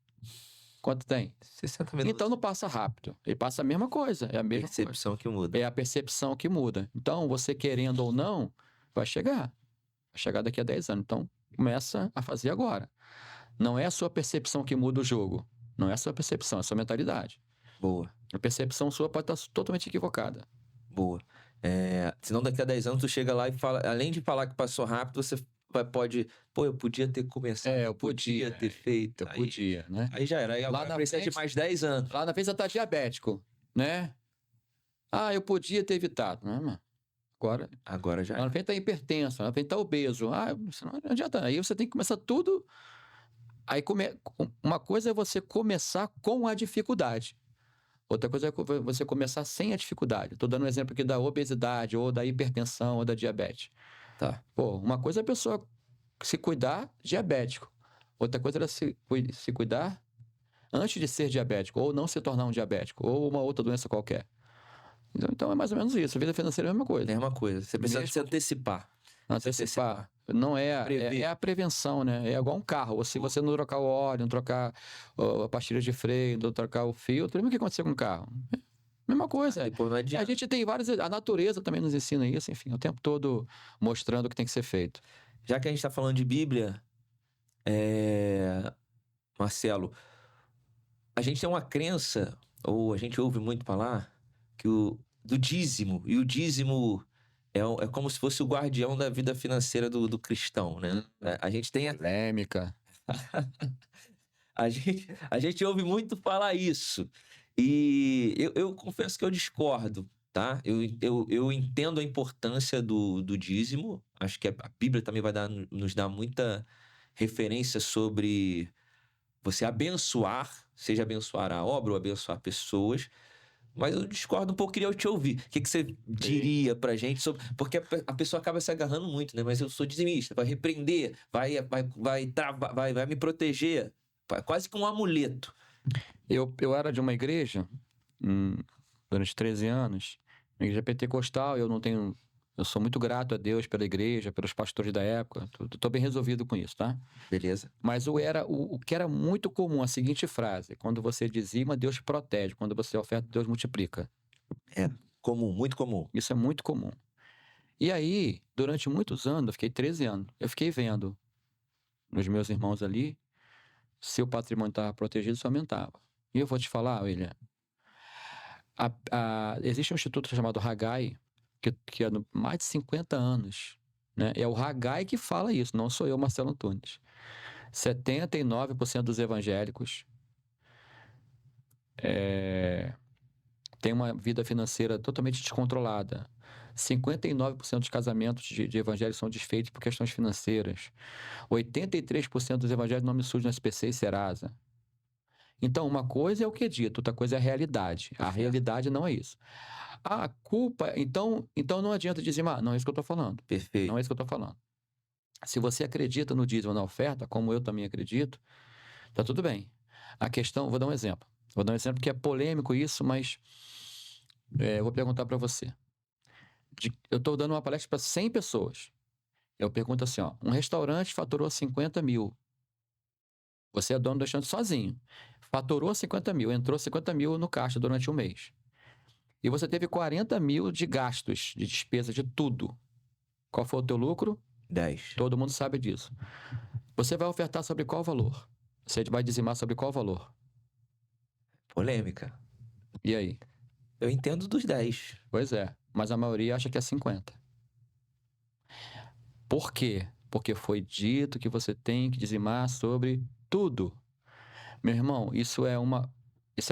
Quanto tem? 60 minutos. Então não passa rápido, ele passa a mesma coisa, é a mesma coisa. Percepção que muda. É a percepção que muda. Então, você querendo ou não, vai chegar daqui a 10 anos, então começa a fazer agora. Não é a sua percepção que muda o jogo, não é a sua percepção, é a sua mentalidade. Boa, A percepção sua pode estar totalmente equivocada. boa. Senão daqui a 10 anos tu chega lá e fala, além de falar que passou rápido, você pode, eu podia ter começado, Eu podia ter feito. Eu podia, né? Aí já era, aí Lá agora na precisa de frente- mais 10 anos. Lá na frente você tá diabético, né? Ah, eu podia ter evitado. Não, mano. Agora já Lá na era. frente tá hipertenso, lá na frente tá obeso. Ah, isso não adianta. Aí você tem que começar tudo. Aí uma coisa é você começar com a dificuldade. Outra coisa é você começar sem a dificuldade. Estou dando um exemplo aqui da obesidade, ou da hipertensão, ou da diabetes. Tá. Uma coisa é a pessoa se cuidar diabético. Outra coisa é se cuidar antes de ser diabético, ou não se tornar um diabético, ou uma outra doença qualquer. Então é mais ou menos isso. A vida financeira é a mesma coisa. Mesma coisa. Você precisa Mesmo- se antecipar. Antecipar. Não é, Prever. é a prevenção, né? É igual um carro. Se você não trocar o óleo, não trocar a pastilha de freio, não trocar o filtro, lembra o que aconteceu com o carro? Mesma coisa. Depois não A adianta. gente tem várias. A natureza também nos ensina isso, enfim, o tempo todo mostrando o que tem que ser feito. Já que a gente tá falando de Bíblia, Marcelo, a gente tem uma crença, ou a gente ouve muito falar, do dízimo. E o dízimo é como se fosse o guardião da vida financeira do cristão, né? A gente tem Polêmica. a gente ouve muito falar isso. E eu confesso que eu discordo, tá? Eu entendo a importância do dízimo. Acho que a Bíblia também vai nos dar muita referência sobre você abençoar, seja abençoar a obra ou abençoar pessoas. Mas eu discordo um pouco, queria te ouvir. O que você diria pra gente sobre. Porque a pessoa acaba se agarrando muito, né? Mas eu sou dizimista, vai repreender, vai me proteger. Quase que um amuleto. Eu era de uma igreja durante 13 anos, uma igreja pentecostal, eu sou muito grato a Deus pela igreja, pelos pastores da época, estou bem resolvido com isso, tá? Beleza. Mas o que era muito comum, a seguinte frase: quando você dizima, Deus te protege, quando você oferta, Deus multiplica. Comum, muito comum. Isso é muito comum. E aí, durante muitos anos, eu fiquei 13 anos, eu fiquei vendo nos meus irmãos ali, se o patrimônio estava protegido, isso aumentava. E eu vou te falar, William, existe um instituto chamado Haggai, que há mais de 50 anos, né? É o Haggai que fala isso, não sou eu, Marcelo Antunes. 79% dos evangélicos têm uma vida financeira totalmente descontrolada. 59% dos casamentos de evangélicos são desfeitos por questões financeiras. 83% dos evangélicos nome sujo no SPC e Serasa. Então, uma coisa é o que é dito, outra coisa é a realidade. A realidade não é isso. A culpa, então não adianta dizimar. Não é isso que eu estou falando. Perfeito. Não é isso que eu estou falando. Se você acredita no dízimo na oferta, como eu também acredito, tá tudo bem. A questão, vou dar um exemplo. Vou dar um exemplo que é polêmico isso, mas eu vou perguntar para você. Eu estou dando uma palestra para 100 pessoas. Eu pergunto assim, ó, um restaurante faturou 50 mil. Você é dono do restaurante sozinho. Faturou 50 mil, entrou 50 mil no caixa durante um mês. E você teve 40 mil de gastos, de despesa, de tudo. Qual foi o teu lucro? 10. Todo mundo sabe disso. Você vai ofertar sobre qual valor? Você vai dizimar sobre qual valor? Polêmica. E aí? Eu entendo dos 10. Pois é, mas a maioria acha que é 50. Por quê? Porque foi dito que você tem que dizimar sobre tudo. Meu irmão, isso é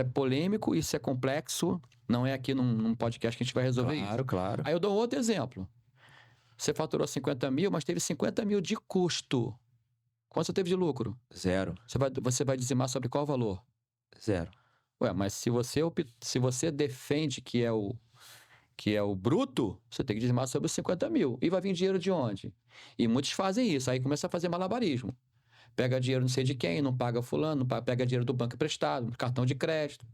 polêmico, isso é complexo, não é aqui num podcast que a gente vai resolver isso. Claro. Aí eu dou outro exemplo. Você faturou 50 mil, mas teve 50 mil de custo. Quanto você teve de lucro? 0. Você vai dizimar sobre qual valor? 0. Ué, mas se você defende que é o bruto, você tem que dizimar sobre os 50 mil. E vai vir dinheiro de onde? E muitos fazem isso, aí começa a fazer malabarismo. Pega dinheiro não sei de quem, não paga fulano, pega dinheiro do banco emprestado, cartão de crédito.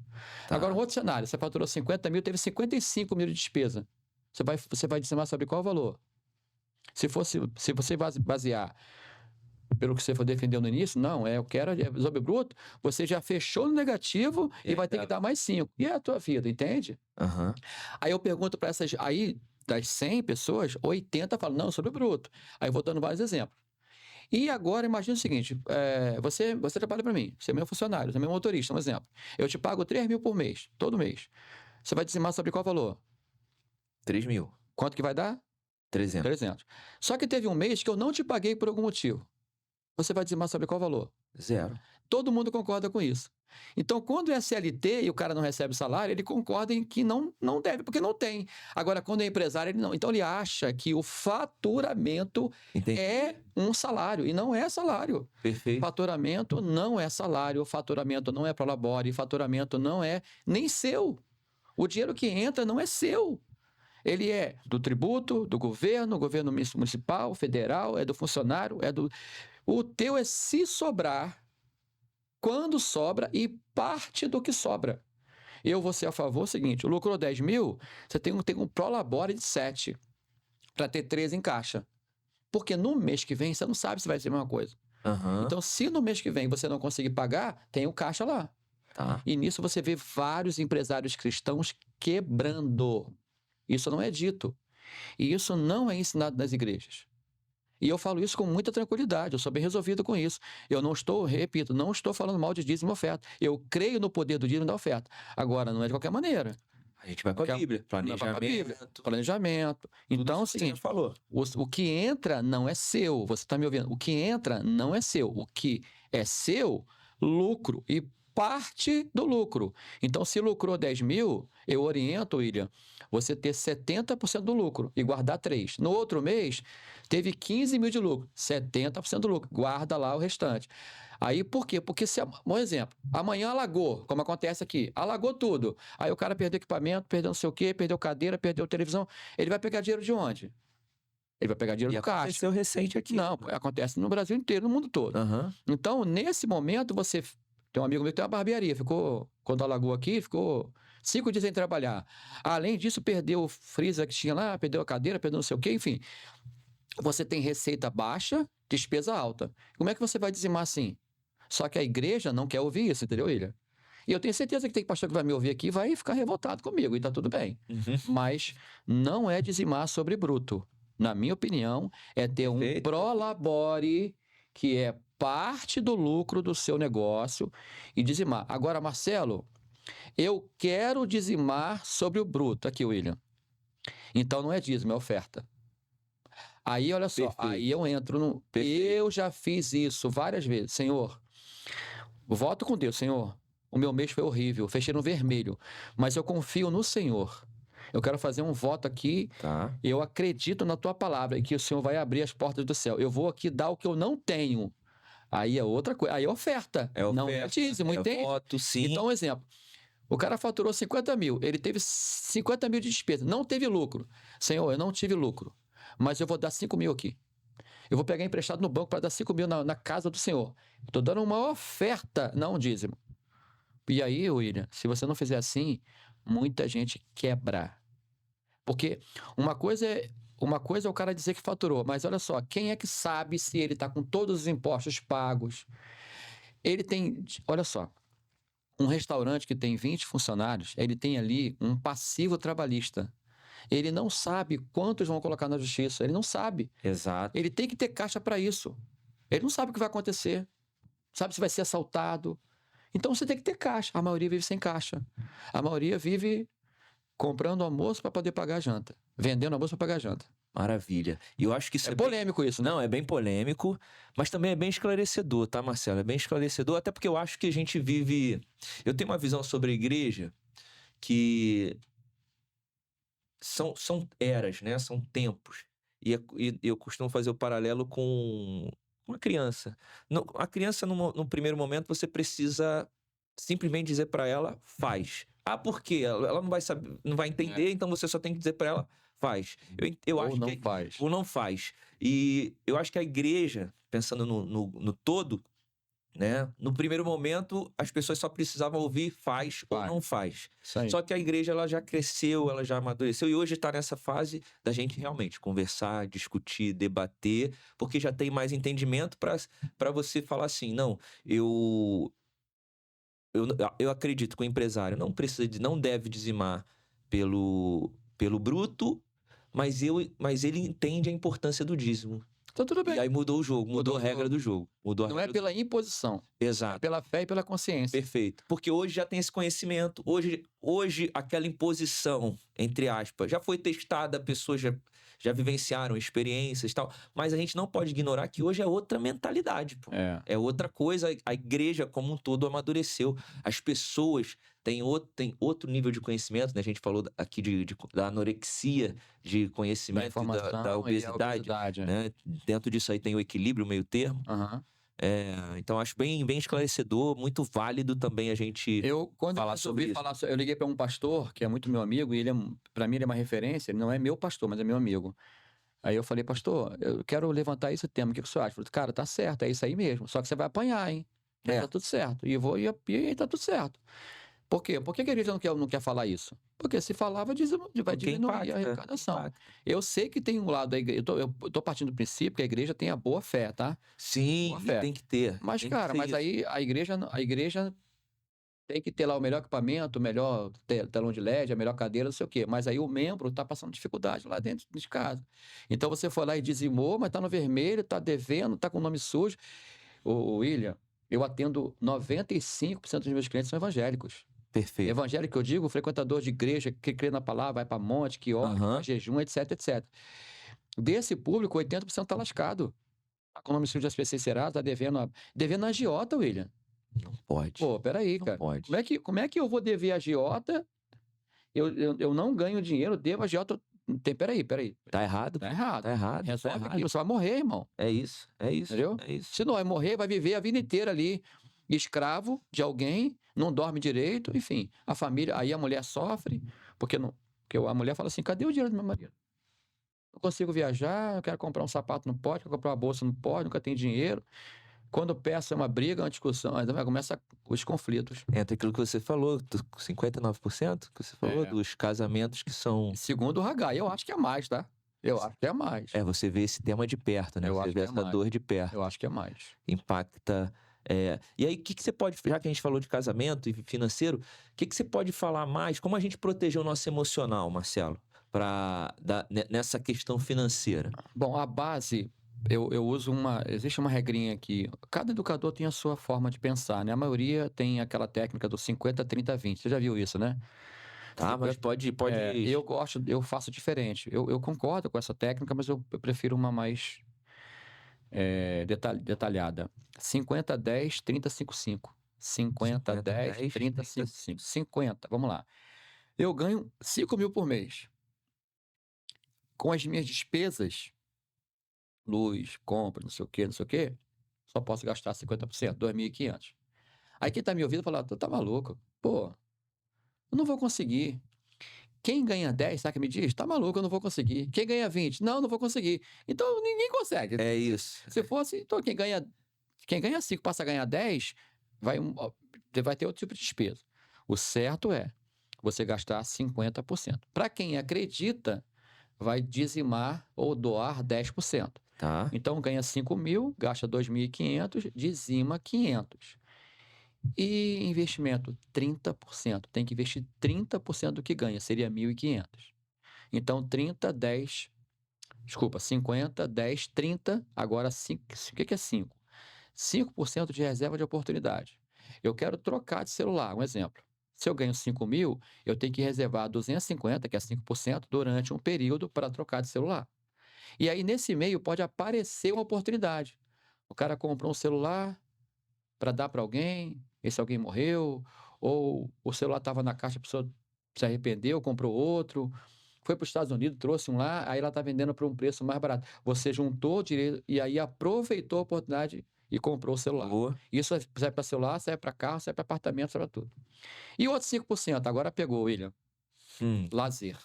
Tá. Agora, um outro cenário, você faturou 50 mil, teve 55 mil de despesa. Você vai dizimar sobre qual valor? Se você basear pelo que você defendeu no início, não, eu quero sobre bruto, você já fechou no negativo e vai ter que dar mais 5. E é a tua vida, entende? Uhum. Aí eu pergunto para essas, aí das 100 pessoas, 80 falam, não, sobre bruto. Aí eu vou dando vários exemplos. E agora, imagina o seguinte, você trabalha para mim, você é meu funcionário, você é meu motorista, um exemplo. Eu te pago 3 mil por mês, todo mês. Você vai dizimar sobre qual valor? 3 mil. Quanto que vai dar? 300. 300. Só que teve um mês que eu não te paguei por algum motivo. Você vai dizimar sobre qual valor? 0. Todo mundo concorda com isso. Então, quando é CLT e o cara não recebe salário, ele concorda em que não deve, porque não tem. Agora, quando é empresário, ele não. Então, ele acha que o faturamento é um salário, e não é salário. Perfeito. Faturamento não é salário, faturamento não é prolabore, faturamento não é nem seu. O dinheiro que entra não é seu. Ele é do tributo, do governo municipal, federal, é do funcionário, é do... O teu é se sobrar, quando sobra e parte do que sobra. Eu vou ser a favor, seguinte, lucrou 10 mil, você tem um prolabore de 7, para ter 13 em caixa. Porque no mês que vem, você não sabe se vai ser a mesma coisa. Aham. Então, se no mês que vem você não conseguir pagar, tem o caixa lá. Tá. E nisso você vê vários empresários cristãos quebrando. Isso não é dito. E isso não é ensinado nas igrejas. E eu falo isso com muita tranquilidade, eu sou bem resolvido com isso. Eu não estou, repito, não estou falando mal de dízimo e oferta. Eu creio no poder do dízimo e da oferta. Agora, não é de qualquer maneira. A gente vai com a Porque Bíblia. Não vai pra Bíblia. Planejamento. Planejamento. Então, é o Tudo isso que você seguinte, falou. o que entra não é seu. Você está me ouvindo? O que entra não é seu. O que é seu, lucro. E parte do lucro. Então, se lucrou 10 mil, eu oriento, William, você ter 70% do lucro e guardar 3. No outro mês, teve 15 mil de lucro, 70% do lucro. Guarda lá o restante. Aí, por quê? Porque, um exemplo, amanhã alagou, como acontece aqui, alagou tudo. Aí o cara perdeu equipamento, perdeu não sei o quê, perdeu cadeira, perdeu televisão. Ele vai pegar dinheiro de onde? Ele vai pegar dinheiro E do caixa. aconteceu recente aqui. Não, acontece no Brasil inteiro, no mundo todo. Aham. Então, nesse momento, você... Tem um amigo meu que tem uma barbearia, quando alagou aqui, ficou 5 dias sem trabalhar. Além disso, perdeu o freezer que tinha lá, perdeu a cadeira, perdeu não sei o quê, enfim. Você tem receita baixa, despesa alta. Como é que você vai dizimar assim? Só que a igreja não quer ouvir isso, entendeu, William? E eu tenho certeza que tem pastor que vai me ouvir aqui e vai ficar revoltado comigo, e tá tudo bem. Uhum. Mas não é dizimar sobre bruto. Na minha opinião, é ter um Perfeito. prolabore, que é parte do lucro do seu negócio, e dizimar. Agora, Marcelo, eu quero dizimar sobre o bruto. Aqui, William. Então não é dízimo, é oferta. Aí, olha só, Perfeito. aí eu entro no... Perfeito. Eu já fiz isso várias vezes. Senhor, voto com Deus, Senhor. O meu mês foi horrível, fechei no vermelho, mas eu confio no Senhor. Eu quero fazer um voto aqui, Tá. eu acredito na tua palavra e que o Senhor vai abrir as portas do céu. Eu vou aqui dar o que eu não tenho. Aí é outra coisa, aí é oferta, não é dízimo, entende? Voto, sim. Então, um exemplo, o cara faturou 50 mil, ele teve 50 mil de despesa, não teve lucro. Senhor, eu não tive lucro, mas eu vou dar 5 mil aqui. Eu vou pegar emprestado no banco para dar 5 mil na casa do Senhor. Estou dando uma oferta, não um dízimo. E aí, William, se você não fizer assim, muita gente quebra. Porque uma coisa é o cara dizer que faturou, mas olha só, quem é que sabe se ele está com todos os impostos pagos? Ele tem, olha só, um restaurante que tem 20 funcionários, ele tem ali um passivo trabalhista. Ele não sabe quantos vão colocar na justiça, ele não sabe. Exato. Ele tem que ter caixa para isso. Ele não sabe o que vai acontecer, sabe se vai ser assaltado. Então você tem que ter caixa. A maioria vive sem caixa. A maioria vive comprando almoço para poder pagar a janta, vendendo almoço para pagar a janta. Maravilha. E eu acho que isso É bem- polêmico isso, né? Não, é bem polêmico, mas também é bem esclarecedor, tá, Marcelo? É bem esclarecedor, até porque eu acho que a gente vive. Eu tenho uma visão sobre a igreja que são eras, né? São tempos. E eu costumo fazer o paralelo com uma criança. A criança, no primeiro momento, você precisa simplesmente dizer para ela, faz. Ah, por quê? Ela não vai saber, não vai entender, então você só tem que dizer para ela, faz. Eu Ou acho não que faz. ou não faz. E eu acho que a igreja, pensando no todo, né? No primeiro momento, as pessoas só precisavam ouvir faz ou Faz. não faz. Isso aí. Só que a igreja ela já cresceu, ela já amadureceu e hoje está nessa fase da gente realmente conversar, discutir, debater, porque já tem mais entendimento para você falar assim, não, eu acredito que o empresário não deve dizimar pelo bruto, mas ele entende a importância do dízimo. Então tudo E bem. aí mudou o jogo, mudou Mudou a o regra jogo. do jogo. Mudou a Não é regra pela imposição, é Exato. pela fé e pela consciência. Perfeito. Porque hoje já tem esse conhecimento. Hoje aquela imposição, entre aspas, já foi testada, pessoas já vivenciaram experiências e tal. Mas a gente não pode ignorar que hoje é outra mentalidade, pô. É outra coisa. A igreja como um todo amadureceu. As pessoas têm outro nível de conhecimento, né? A gente falou aqui da anorexia, de Da conhecimento informação da e a obesidade. obesidade. Né? Dentro disso aí tem o equilíbrio, o meio termo. Aham. Então acho bem esclarecedor, muito válido também a gente Quando falar eu sobre resolvi isso. falar, eu liguei para um pastor que é muito meu amigo e ele para mim ele é uma referência. Ele não é meu pastor, mas é meu amigo. Aí eu falei, pastor, eu quero levantar esse tema. O que você acha? Ele falou, cara, tá certo, é isso aí mesmo. Só que você vai apanhar, hein? Mas tá tudo certo. E tá tudo certo. Por quê? Por que a igreja não quer falar isso? Porque se falar, vai Porque diminuir a impacta, arrecadação. impacta. Eu sei que tem um lado da igreja, eu tô partindo do princípio que a igreja tem a boa fé, tá? Sim, Boa e fé. tem que ter. Mas, Tem que cara, ser mas isso. aí a igreja tem que ter lá o melhor equipamento, o melhor telão de LED, a melhor cadeira, não sei o quê. Mas aí o membro tá passando dificuldade lá dentro de casa. Então você foi lá e dizimou, mas tá no vermelho, tá devendo, tá com o nome sujo. Ô, William, eu atendo 95% dos meus clientes são evangélicos. Perfeito. Evangélico que eu digo, frequentador de igreja, que crê na palavra, vai para monte, que ora, que Aham. faz jejum, etc, etc. Desse público, 80% tá lascado. Tá com o nome sujo de SPC Serasa, tá devendo a agiota, William. Não pode. Pô, peraí, Não cara. pode. Como é que eu vou dever a agiota? Eu não ganho dinheiro, devo a agiota. Peraí. Tá errado, Tá pô. errado. Tá errado, tá Resolve errado. aquilo, você vai morrer, irmão. É isso, Entendeu? é isso. Se não vai morrer, vai viver a vida inteira ali, escravo de alguém, não dorme direito, enfim. A família, aí a mulher sofre, porque a mulher fala assim: cadê o dinheiro do meu marido? Não consigo viajar, eu quero comprar um sapato, não pode, quero comprar uma bolsa, não pode, nunca tem dinheiro. Quando peça uma briga, uma discussão, aí começa os conflitos. Entra aquilo que você falou, 59% que você falou, É. dos casamentos que são... Segundo o Haggai, eu acho que é mais, tá? Eu acho que é mais. você vê esse tema de perto, né? Eu Você acho vê que é essa mais. dor de perto. Eu acho que é mais. Impacta. E aí, o que você pode, já que a gente falou de casamento e financeiro, o que você pode falar mais? Como a gente proteger o nosso emocional, Marcelo, nessa questão financeira? Bom, a base, eu uso existe uma regrinha aqui. Cada educador tem a sua forma de pensar, né? A maioria tem aquela técnica do 50, 30, 20. Você já viu isso, né? Tá, mas 50, pode... eu faço diferente. Eu concordo com essa técnica, mas eu prefiro uma mais detalhada. 50, 10, 30, 5, 5. 50, 10, 30, 5, 5. 50, vamos lá. Eu ganho 5 mil por mês. Com as minhas despesas, luz, compra, não sei o quê, só posso gastar 50%, 2.500. Aí quem tá me ouvindo fala: tu tá maluco? Pô, eu não vou conseguir. Quem ganha 10, sabe o que me diz? Tá maluco, eu não vou conseguir. Quem ganha 20? Não vou conseguir. Então ninguém consegue. É isso. Se fosse, então quem ganha 5 passa a ganhar 10, vai ter outro tipo de despesa. O certo é você gastar 50%. Para quem acredita, vai dizimar ou doar 10%. Tá. Então ganha 5 mil, gasta 2.500, dizima 500. E investimento, 30%. Tem que investir 30% do que ganha, seria 1.500. Então 30, 10, desculpa, 50, 10, 30, agora 5. O que é 5? 5% de reserva de oportunidade. Eu quero trocar de celular, um exemplo. Se eu ganho 5 mil, eu tenho que reservar 250, que é 5%, durante um período para trocar de celular. E aí, nesse meio, pode aparecer uma oportunidade. O cara comprou um celular para dar para alguém, esse alguém morreu, ou o celular estava na caixa, a pessoa se arrependeu, comprou outro, foi para os Estados Unidos, trouxe um lá, aí ela está vendendo por um preço mais barato. Você juntou direito e aí aproveitou a oportunidade e comprou o celular. Boa. Isso serve para celular, serve para carro, serve para apartamento, serve para tudo. E outros 5%, agora pegou, William. Lazer.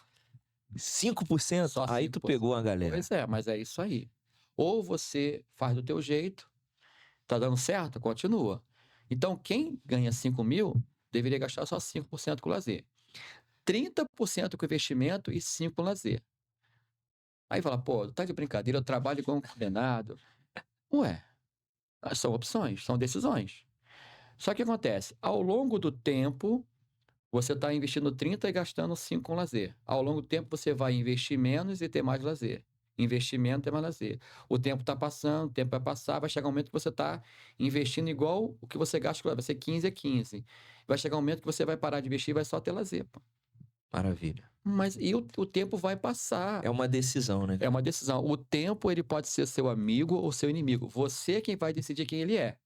5%? Só Aí tu 5%. pegou a galera. Pois é, mas é isso aí. Ou você faz do teu jeito, tá dando certo? Continua. Então, quem ganha 5 mil, deveria gastar só 5% com lazer. 30% com investimento e 5% com lazer. Aí fala: pô, tá de brincadeira, eu trabalho igual um condenado. Ué, são opções, são decisões. Só que acontece, ao longo do tempo, você está investindo 30 e gastando 5 com lazer. Ao longo do tempo, você vai investir menos e ter mais lazer. Investimento e mais lazer. O tempo está passando, o tempo vai passar, vai chegar um momento que você está investindo igual o que você gasta, vai ser 15 a 15. Vai chegar um momento que você vai parar de investir e vai só ter lazer. Pô. Maravilha. Mas o tempo vai passar. É uma decisão, né? É uma decisão. O tempo, ele pode ser seu amigo ou seu inimigo. Você é quem vai decidir quem ele é.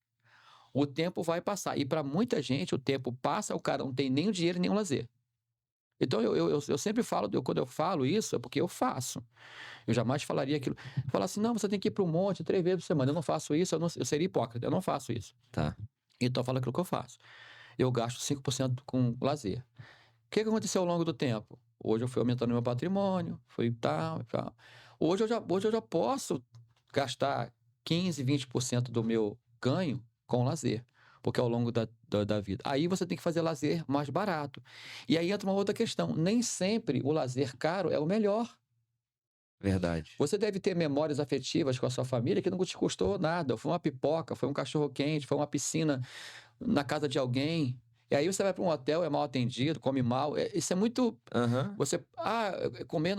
O tempo vai passar. E para muita gente, o tempo passa, o cara não tem nem o dinheiro nem o lazer. Então, eu sempre falo, quando eu falo isso, é porque eu faço. Eu jamais falaria aquilo. Falar assim: não, você tem que ir para o monte 3 vezes por semana. Eu não faço isso, eu seria hipócrita. Eu não faço isso. Tá. Então, eu falo aquilo que eu faço. Eu gasto 5% com lazer. O que aconteceu ao longo do tempo? Hoje eu fui aumentando meu patrimônio, fui tal. Hoje eu já posso gastar 15, 20% do meu ganho com lazer. porque ao longo da vida. Aí você tem que fazer lazer mais barato. E aí entra uma outra questão. Nem sempre o lazer caro é o melhor. Verdade. Você deve ter memórias afetivas com a sua família que não te custou nada. Foi uma pipoca, foi um cachorro-quente, foi uma piscina na casa de alguém. E aí você vai para um hotel, é mal atendido, come mal. Isso é muito... Aham. Você... comer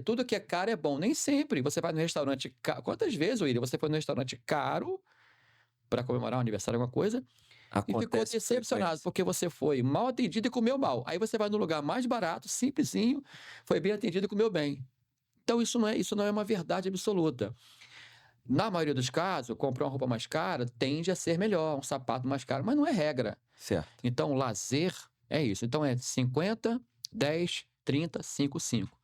tudo que é caro é bom. Nem sempre. Você vai no restaurante caro. Quantas vezes, William, você foi no restaurante caro para comemorar um aniversário, alguma coisa, e ficou Acontece com decepcionado frequência. porque você foi mal atendido e comeu mal. Aí você vai no lugar mais barato, simplesinho, foi bem atendido e comeu bem. Então isso não é uma verdade absoluta. Na maioria dos casos, comprar uma roupa mais cara tende a ser melhor, um sapato mais caro, mas não é regra. Certo. Então, lazer é isso. Então, é 50, 10, 30, 5, 5.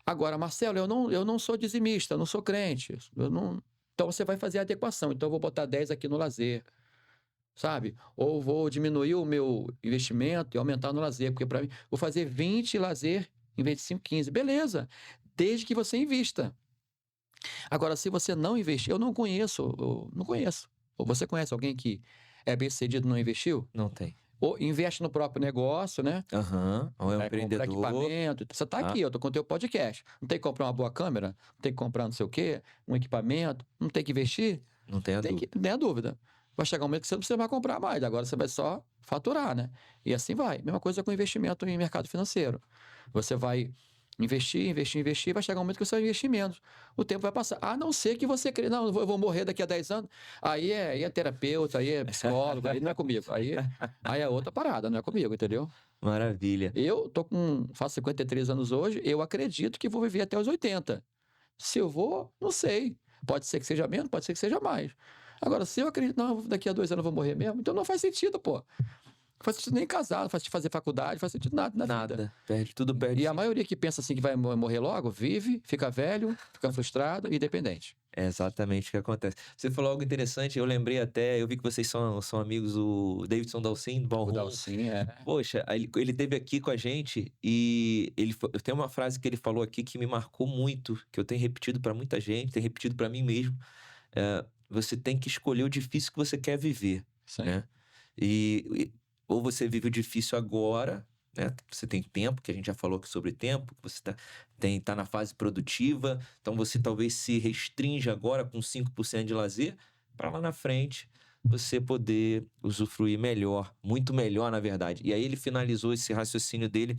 Agora, Marcelo, eu não sou dizimista, eu não sou crente. Então, você vai fazer a adequação. Então, eu vou botar 10 aqui no lazer, sabe? Ou vou diminuir o meu investimento e aumentar no lazer, porque para mim, vou fazer 20 lazer em 25, 15. Beleza, desde que você invista. Agora, se você não investir, eu não conheço. Ou você conhece alguém que é bem-sucedido e não investiu? Não tem. Ou investe no próprio negócio, né? Aham. Ou é um Vai comprar empreendedor. equipamento. Você tá aqui, eu tô com o teu podcast. Não tem que comprar uma boa câmera? Não tem que comprar não sei o quê? Um equipamento? Não tem que investir? Não tem a dúvida. Nem a dúvida. Vai chegar um momento que você não precisa mais comprar mais. Agora você vai só faturar, né? E assim vai. Mesma coisa com investimento em mercado financeiro. Você vai investir, vai chegar um momento que você vai investir menos. O tempo vai passar. A não ser que você creia, não, eu vou morrer daqui a 10 anos. Aí é terapeuta, aí é psicólogo, aí não é comigo. Aí é outra parada, não é comigo, entendeu? Maravilha. Faço 53 anos hoje, eu acredito que vou viver até os 80. Se eu vou, não sei. Pode ser que seja menos, pode ser que seja mais. Agora, se eu acredito, não, daqui a 2 anos eu vou morrer mesmo, então não faz sentido, pô. Não faz sentido nem casar, não faz sentido fazer faculdade, não faz sentido nada na vida. Perde tudo, E a maioria que pensa assim que vai morrer logo, vive, fica velho, fica frustrado e dependente. É exatamente o que acontece. Você falou algo interessante, eu lembrei até, eu vi que vocês são amigos, o Davidson Dalcin, do O Ballroom. Dalcin Poxa, ele esteve aqui com a gente e eu tenho uma frase que ele falou aqui que me marcou muito, que eu tenho repetido para muita gente, tenho repetido para mim mesmo. Você tem que escolher o difícil que você quer viver, Sim. né? Ou você vive o difícil agora, né? Você tem tempo, que a gente já falou aqui sobre tempo, que você tá na fase produtiva, então você talvez se restringe agora com 5% de lazer, para lá na frente você poder usufruir melhor, muito melhor, na verdade. E aí ele finalizou esse raciocínio dele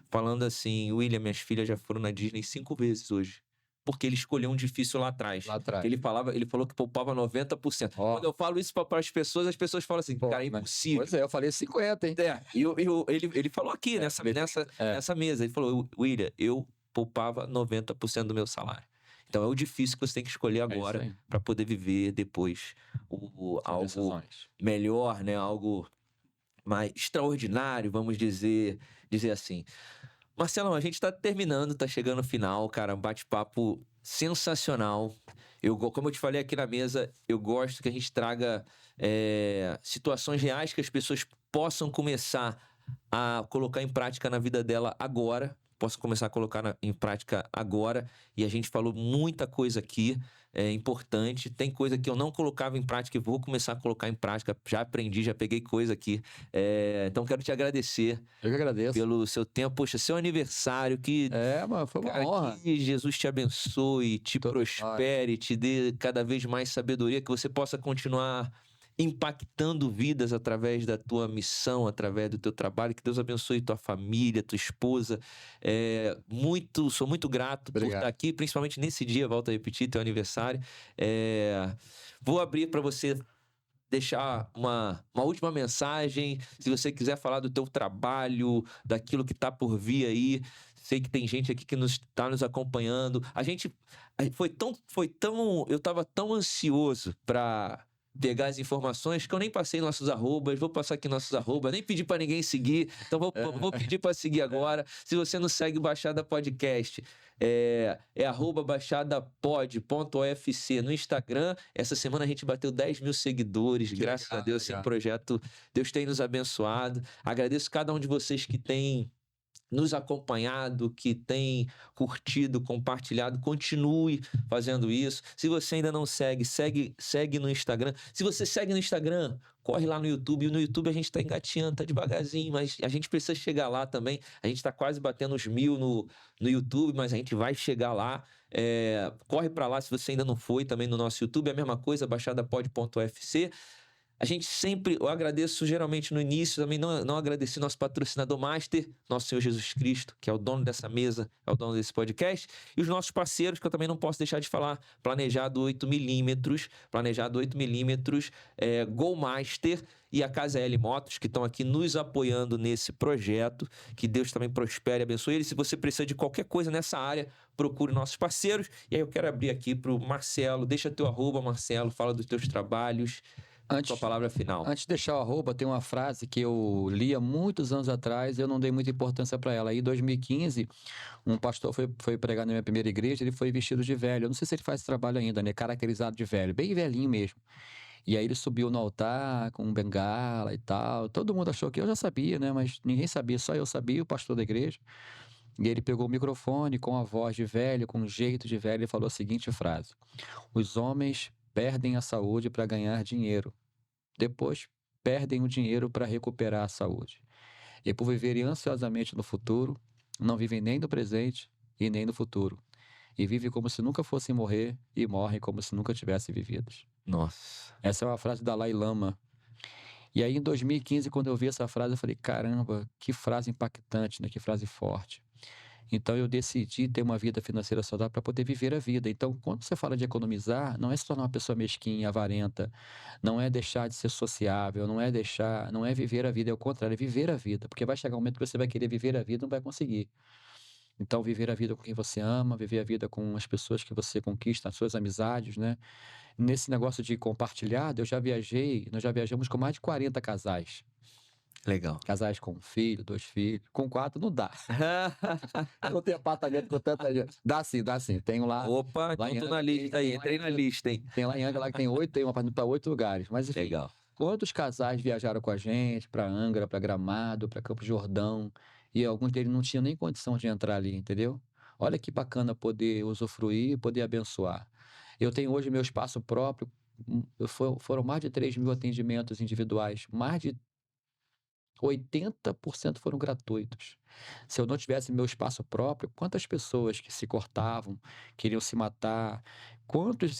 falando assim: William, minhas filhas já foram na Disney 5 vezes hoje. Porque ele escolheu um difícil lá atrás. Que ele falou que poupava 90%. Quando eu falo isso para as pessoas falam assim, cara, é impossível. Pois é, eu falei 50, hein? Ele falou aqui nessa mesa, ele falou, William, eu poupava 90% do meu salário. Então é o difícil que você tem que escolher agora para poder viver depois algo decisões. melhor, né? Algo mais extraordinário, vamos dizer assim. Marcelão, a gente tá terminando, tá chegando no final, cara, um bate-papo sensacional. Como eu te falei aqui na mesa, eu gosto que a gente traga situações reais que as pessoas possam começar a colocar em prática na vida dela agora. Posso começar a colocar em prática agora. E a gente falou muita coisa aqui, importante. Tem coisa que eu não colocava em prática e vou começar a colocar em prática. Já aprendi, já peguei coisa aqui. Então, quero te agradecer. Eu que agradeço. Pelo seu tempo. Poxa, seu aniversário. Mano, foi uma honra. Que Jesus te abençoe, te prospere, te dê cada vez mais sabedoria, que você possa continuar impactando vidas através da tua missão, através do teu trabalho. Que Deus abençoe tua família, tua esposa. Sou muito grato por estar aqui, principalmente nesse dia, volto a repetir, teu aniversário. Vou abrir para você deixar uma última mensagem, se você quiser falar do teu trabalho, daquilo que está por vir aí. Sei que tem gente aqui que está nos acompanhando. Eu estava tão ansioso para pegar as informações que eu nem passei nossos arrobas, vou passar aqui nossos arrobas, nem pedi para ninguém seguir, então vou pedir para seguir agora. Se você não segue o Baixada Podcast, é @baixadapod.ofc no Instagram. Essa semana a gente bateu 10 mil seguidores, graças a Deus, esse projeto, Deus tem nos abençoado. Agradeço cada um de vocês que tem nos acompanhado, que tem curtido, compartilhado, continue fazendo isso. Se você ainda não segue, segue no Instagram. Se você segue no Instagram, corre lá no YouTube. E no YouTube a gente tá engatinhando, tá devagarzinho, mas a gente precisa chegar lá também. A gente tá quase batendo os 1000 no YouTube, mas a gente vai chegar lá. Corre para lá se você ainda não foi também no nosso YouTube. É a mesma coisa, baixadapod.ufc. A gente sempre, eu agradeço geralmente no início, também não agradeci nosso patrocinador master, nosso Senhor Jesus Cristo, que é o dono dessa mesa, é o dono desse podcast, e os nossos parceiros, que eu também não posso deixar de falar, Planejado 8mm, Gol Master e a Casa L Motos, que estão aqui nos apoiando nesse projeto, que Deus também prospere e abençoe eles. Se você precisa de qualquer coisa nessa área, procure nossos parceiros. E aí eu quero abrir aqui para o Marcelo, deixa teu arroba, Marcelo, fala dos teus trabalhos. Sua palavra final. Antes de deixar o arroba, tem uma frase que eu li há muitos anos atrás e eu não dei muita importância para ela. Aí, em 2015, um pastor foi pregar na minha primeira igreja, ele foi vestido de velho. Eu não sei se ele faz esse trabalho ainda, né? Caracterizado de velho, bem velhinho mesmo. E aí ele subiu no altar com um bengala e tal. Todo mundo achou que eu já sabia, né? Mas ninguém sabia, só eu sabia, o pastor da igreja. E ele pegou o microfone com a voz de velho, com um jeito de velho, e falou a seguinte frase: os homens perdem a saúde para ganhar dinheiro. Depois, perdem o dinheiro para recuperar a saúde. E por viverem ansiosamente no futuro, não vivem nem no presente e nem no futuro. E vivem como se nunca fossem morrer e morrem como se nunca tivessem vivido. Nossa. Essa é uma frase do Dalai Lama. E aí, em 2015, quando eu vi essa frase, eu falei, caramba, que frase impactante, né? Que frase forte. Então, eu decidi ter uma vida financeira saudável para poder viver a vida. Então, quando você fala de economizar, não é se tornar uma pessoa mesquinha, avarenta, não é deixar de ser sociável, não é viver a vida, é o contrário, é viver a vida. Porque vai chegar um momento que você vai querer viver a vida e não vai conseguir. Então, viver a vida com quem você ama, viver a vida com as pessoas que você conquista, as suas amizades, né? Nesse negócio de compartilhado, nós já viajamos com mais de 40 casais. Legal. Casais com um filho, 2 filhos. Com 4 não dá. Eu não tenho apartamento com tanta gente. Dá sim. Tenho lá. Opa, lá então tô na lista aí. Entrei na lista, hein? Tem lá em Angra, lá que tem 8, tem um apartamento para 8 lugares. Mas enfim, Legal. quantos casais viajaram com a gente para Angra, para Gramado, para Campos do Jordão, e alguns deles não tinham nem condição de entrar ali, entendeu? Olha que bacana poder usufruir, poder abençoar. Eu tenho hoje meu espaço próprio. Foram mais de 3.000 atendimentos individuais, mais de 80% foram gratuitos. Se eu não tivesse meu espaço próprio, quantas pessoas que se cortavam, queriam se matar, quantos,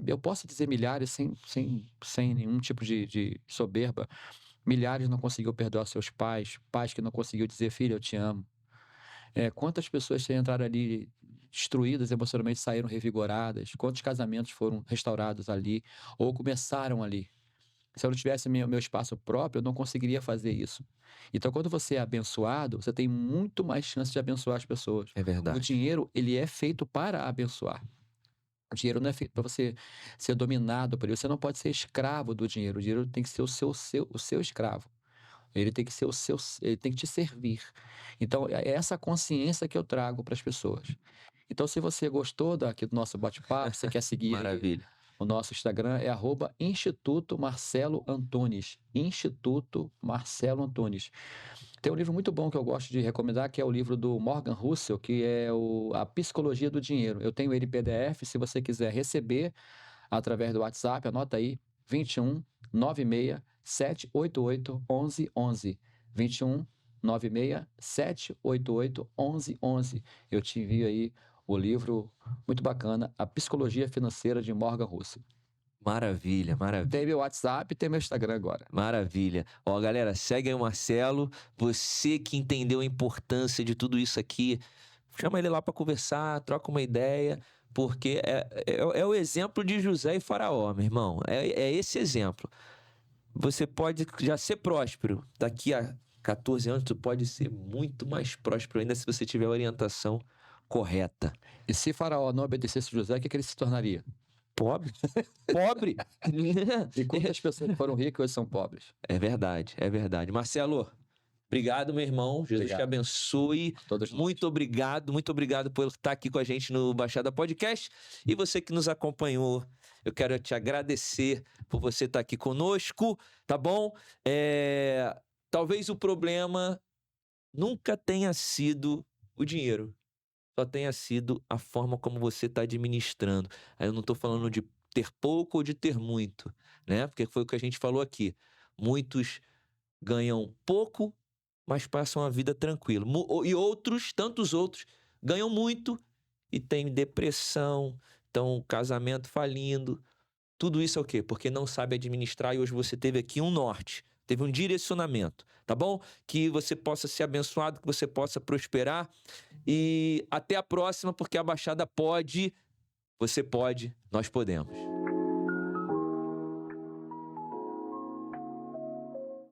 eu posso dizer milhares sem nenhum tipo de soberba, milhares não conseguiu perdoar seus pais, pais que não conseguiu dizer, filho, eu te amo. Quantas pessoas que entraram ali destruídas emocionalmente saíram revigoradas, quantos casamentos foram restaurados ali, ou começaram ali. Se eu não tivesse meu espaço próprio, eu não conseguiria fazer isso. Então, quando você é abençoado, você tem muito mais chance de abençoar as pessoas. É verdade. O dinheiro, ele é feito para abençoar. O dinheiro não é feito para você ser dominado por ele. Você não pode ser escravo do dinheiro. O dinheiro tem que ser o seu escravo. Ele tem que ser ele tem que te servir. Então, é essa consciência que eu trago para as pessoas. Então, se você gostou aqui do nosso bate-papo, você quer seguir Maravilha. O nosso Instagram é @Instituto Marcelo Antunes. Instituto Marcelo Antunes. Tem um livro muito bom que eu gosto de recomendar, que é o livro do Morgan Housel, que é A Psicologia do Dinheiro. Eu tenho ele em PDF, se você quiser receber através do WhatsApp, anota aí, 21 96 788 1111. 21 96 788 1111. Eu te envio aí o livro muito bacana, A Psicologia Financeira de Morgan Housel. Maravilha. Tem meu WhatsApp e tem meu Instagram agora. Maravilha. Ó, galera, segue aí o Marcelo. Você que entendeu a importância de tudo isso aqui, chama ele lá para conversar, troca uma ideia, porque é o exemplo de José e Faraó, meu irmão. É esse exemplo. Você pode já ser próspero. Daqui a 14 anos, tu pode ser muito mais próspero ainda se você tiver a orientação correta. E se Faraó não obedecesse José, o que ele se tornaria? Pobre. E quantas pessoas que foram ricas hoje são pobres? É verdade. Marcelo, obrigado, meu irmão. Jesus te abençoe. Muito obrigado por estar aqui com a gente no Baixada Podcast. E você que nos acompanhou, eu quero te agradecer por você estar aqui conosco, tá bom? Talvez o problema nunca tenha sido o dinheiro. Só tenha sido a forma como você está administrando. Aí eu não estou falando de ter pouco ou de ter muito, né? Porque foi o que a gente falou aqui. Muitos ganham pouco, mas passam a vida tranquilo. E outros, tantos outros, ganham muito e têm depressão, estão casamento falindo. Tudo isso é o quê? Porque não sabe administrar e hoje você teve aqui um norte, teve um direcionamento, tá bom? Que você possa ser abençoado, que você possa prosperar e até a próxima, porque a Baixada pode, você pode, nós podemos.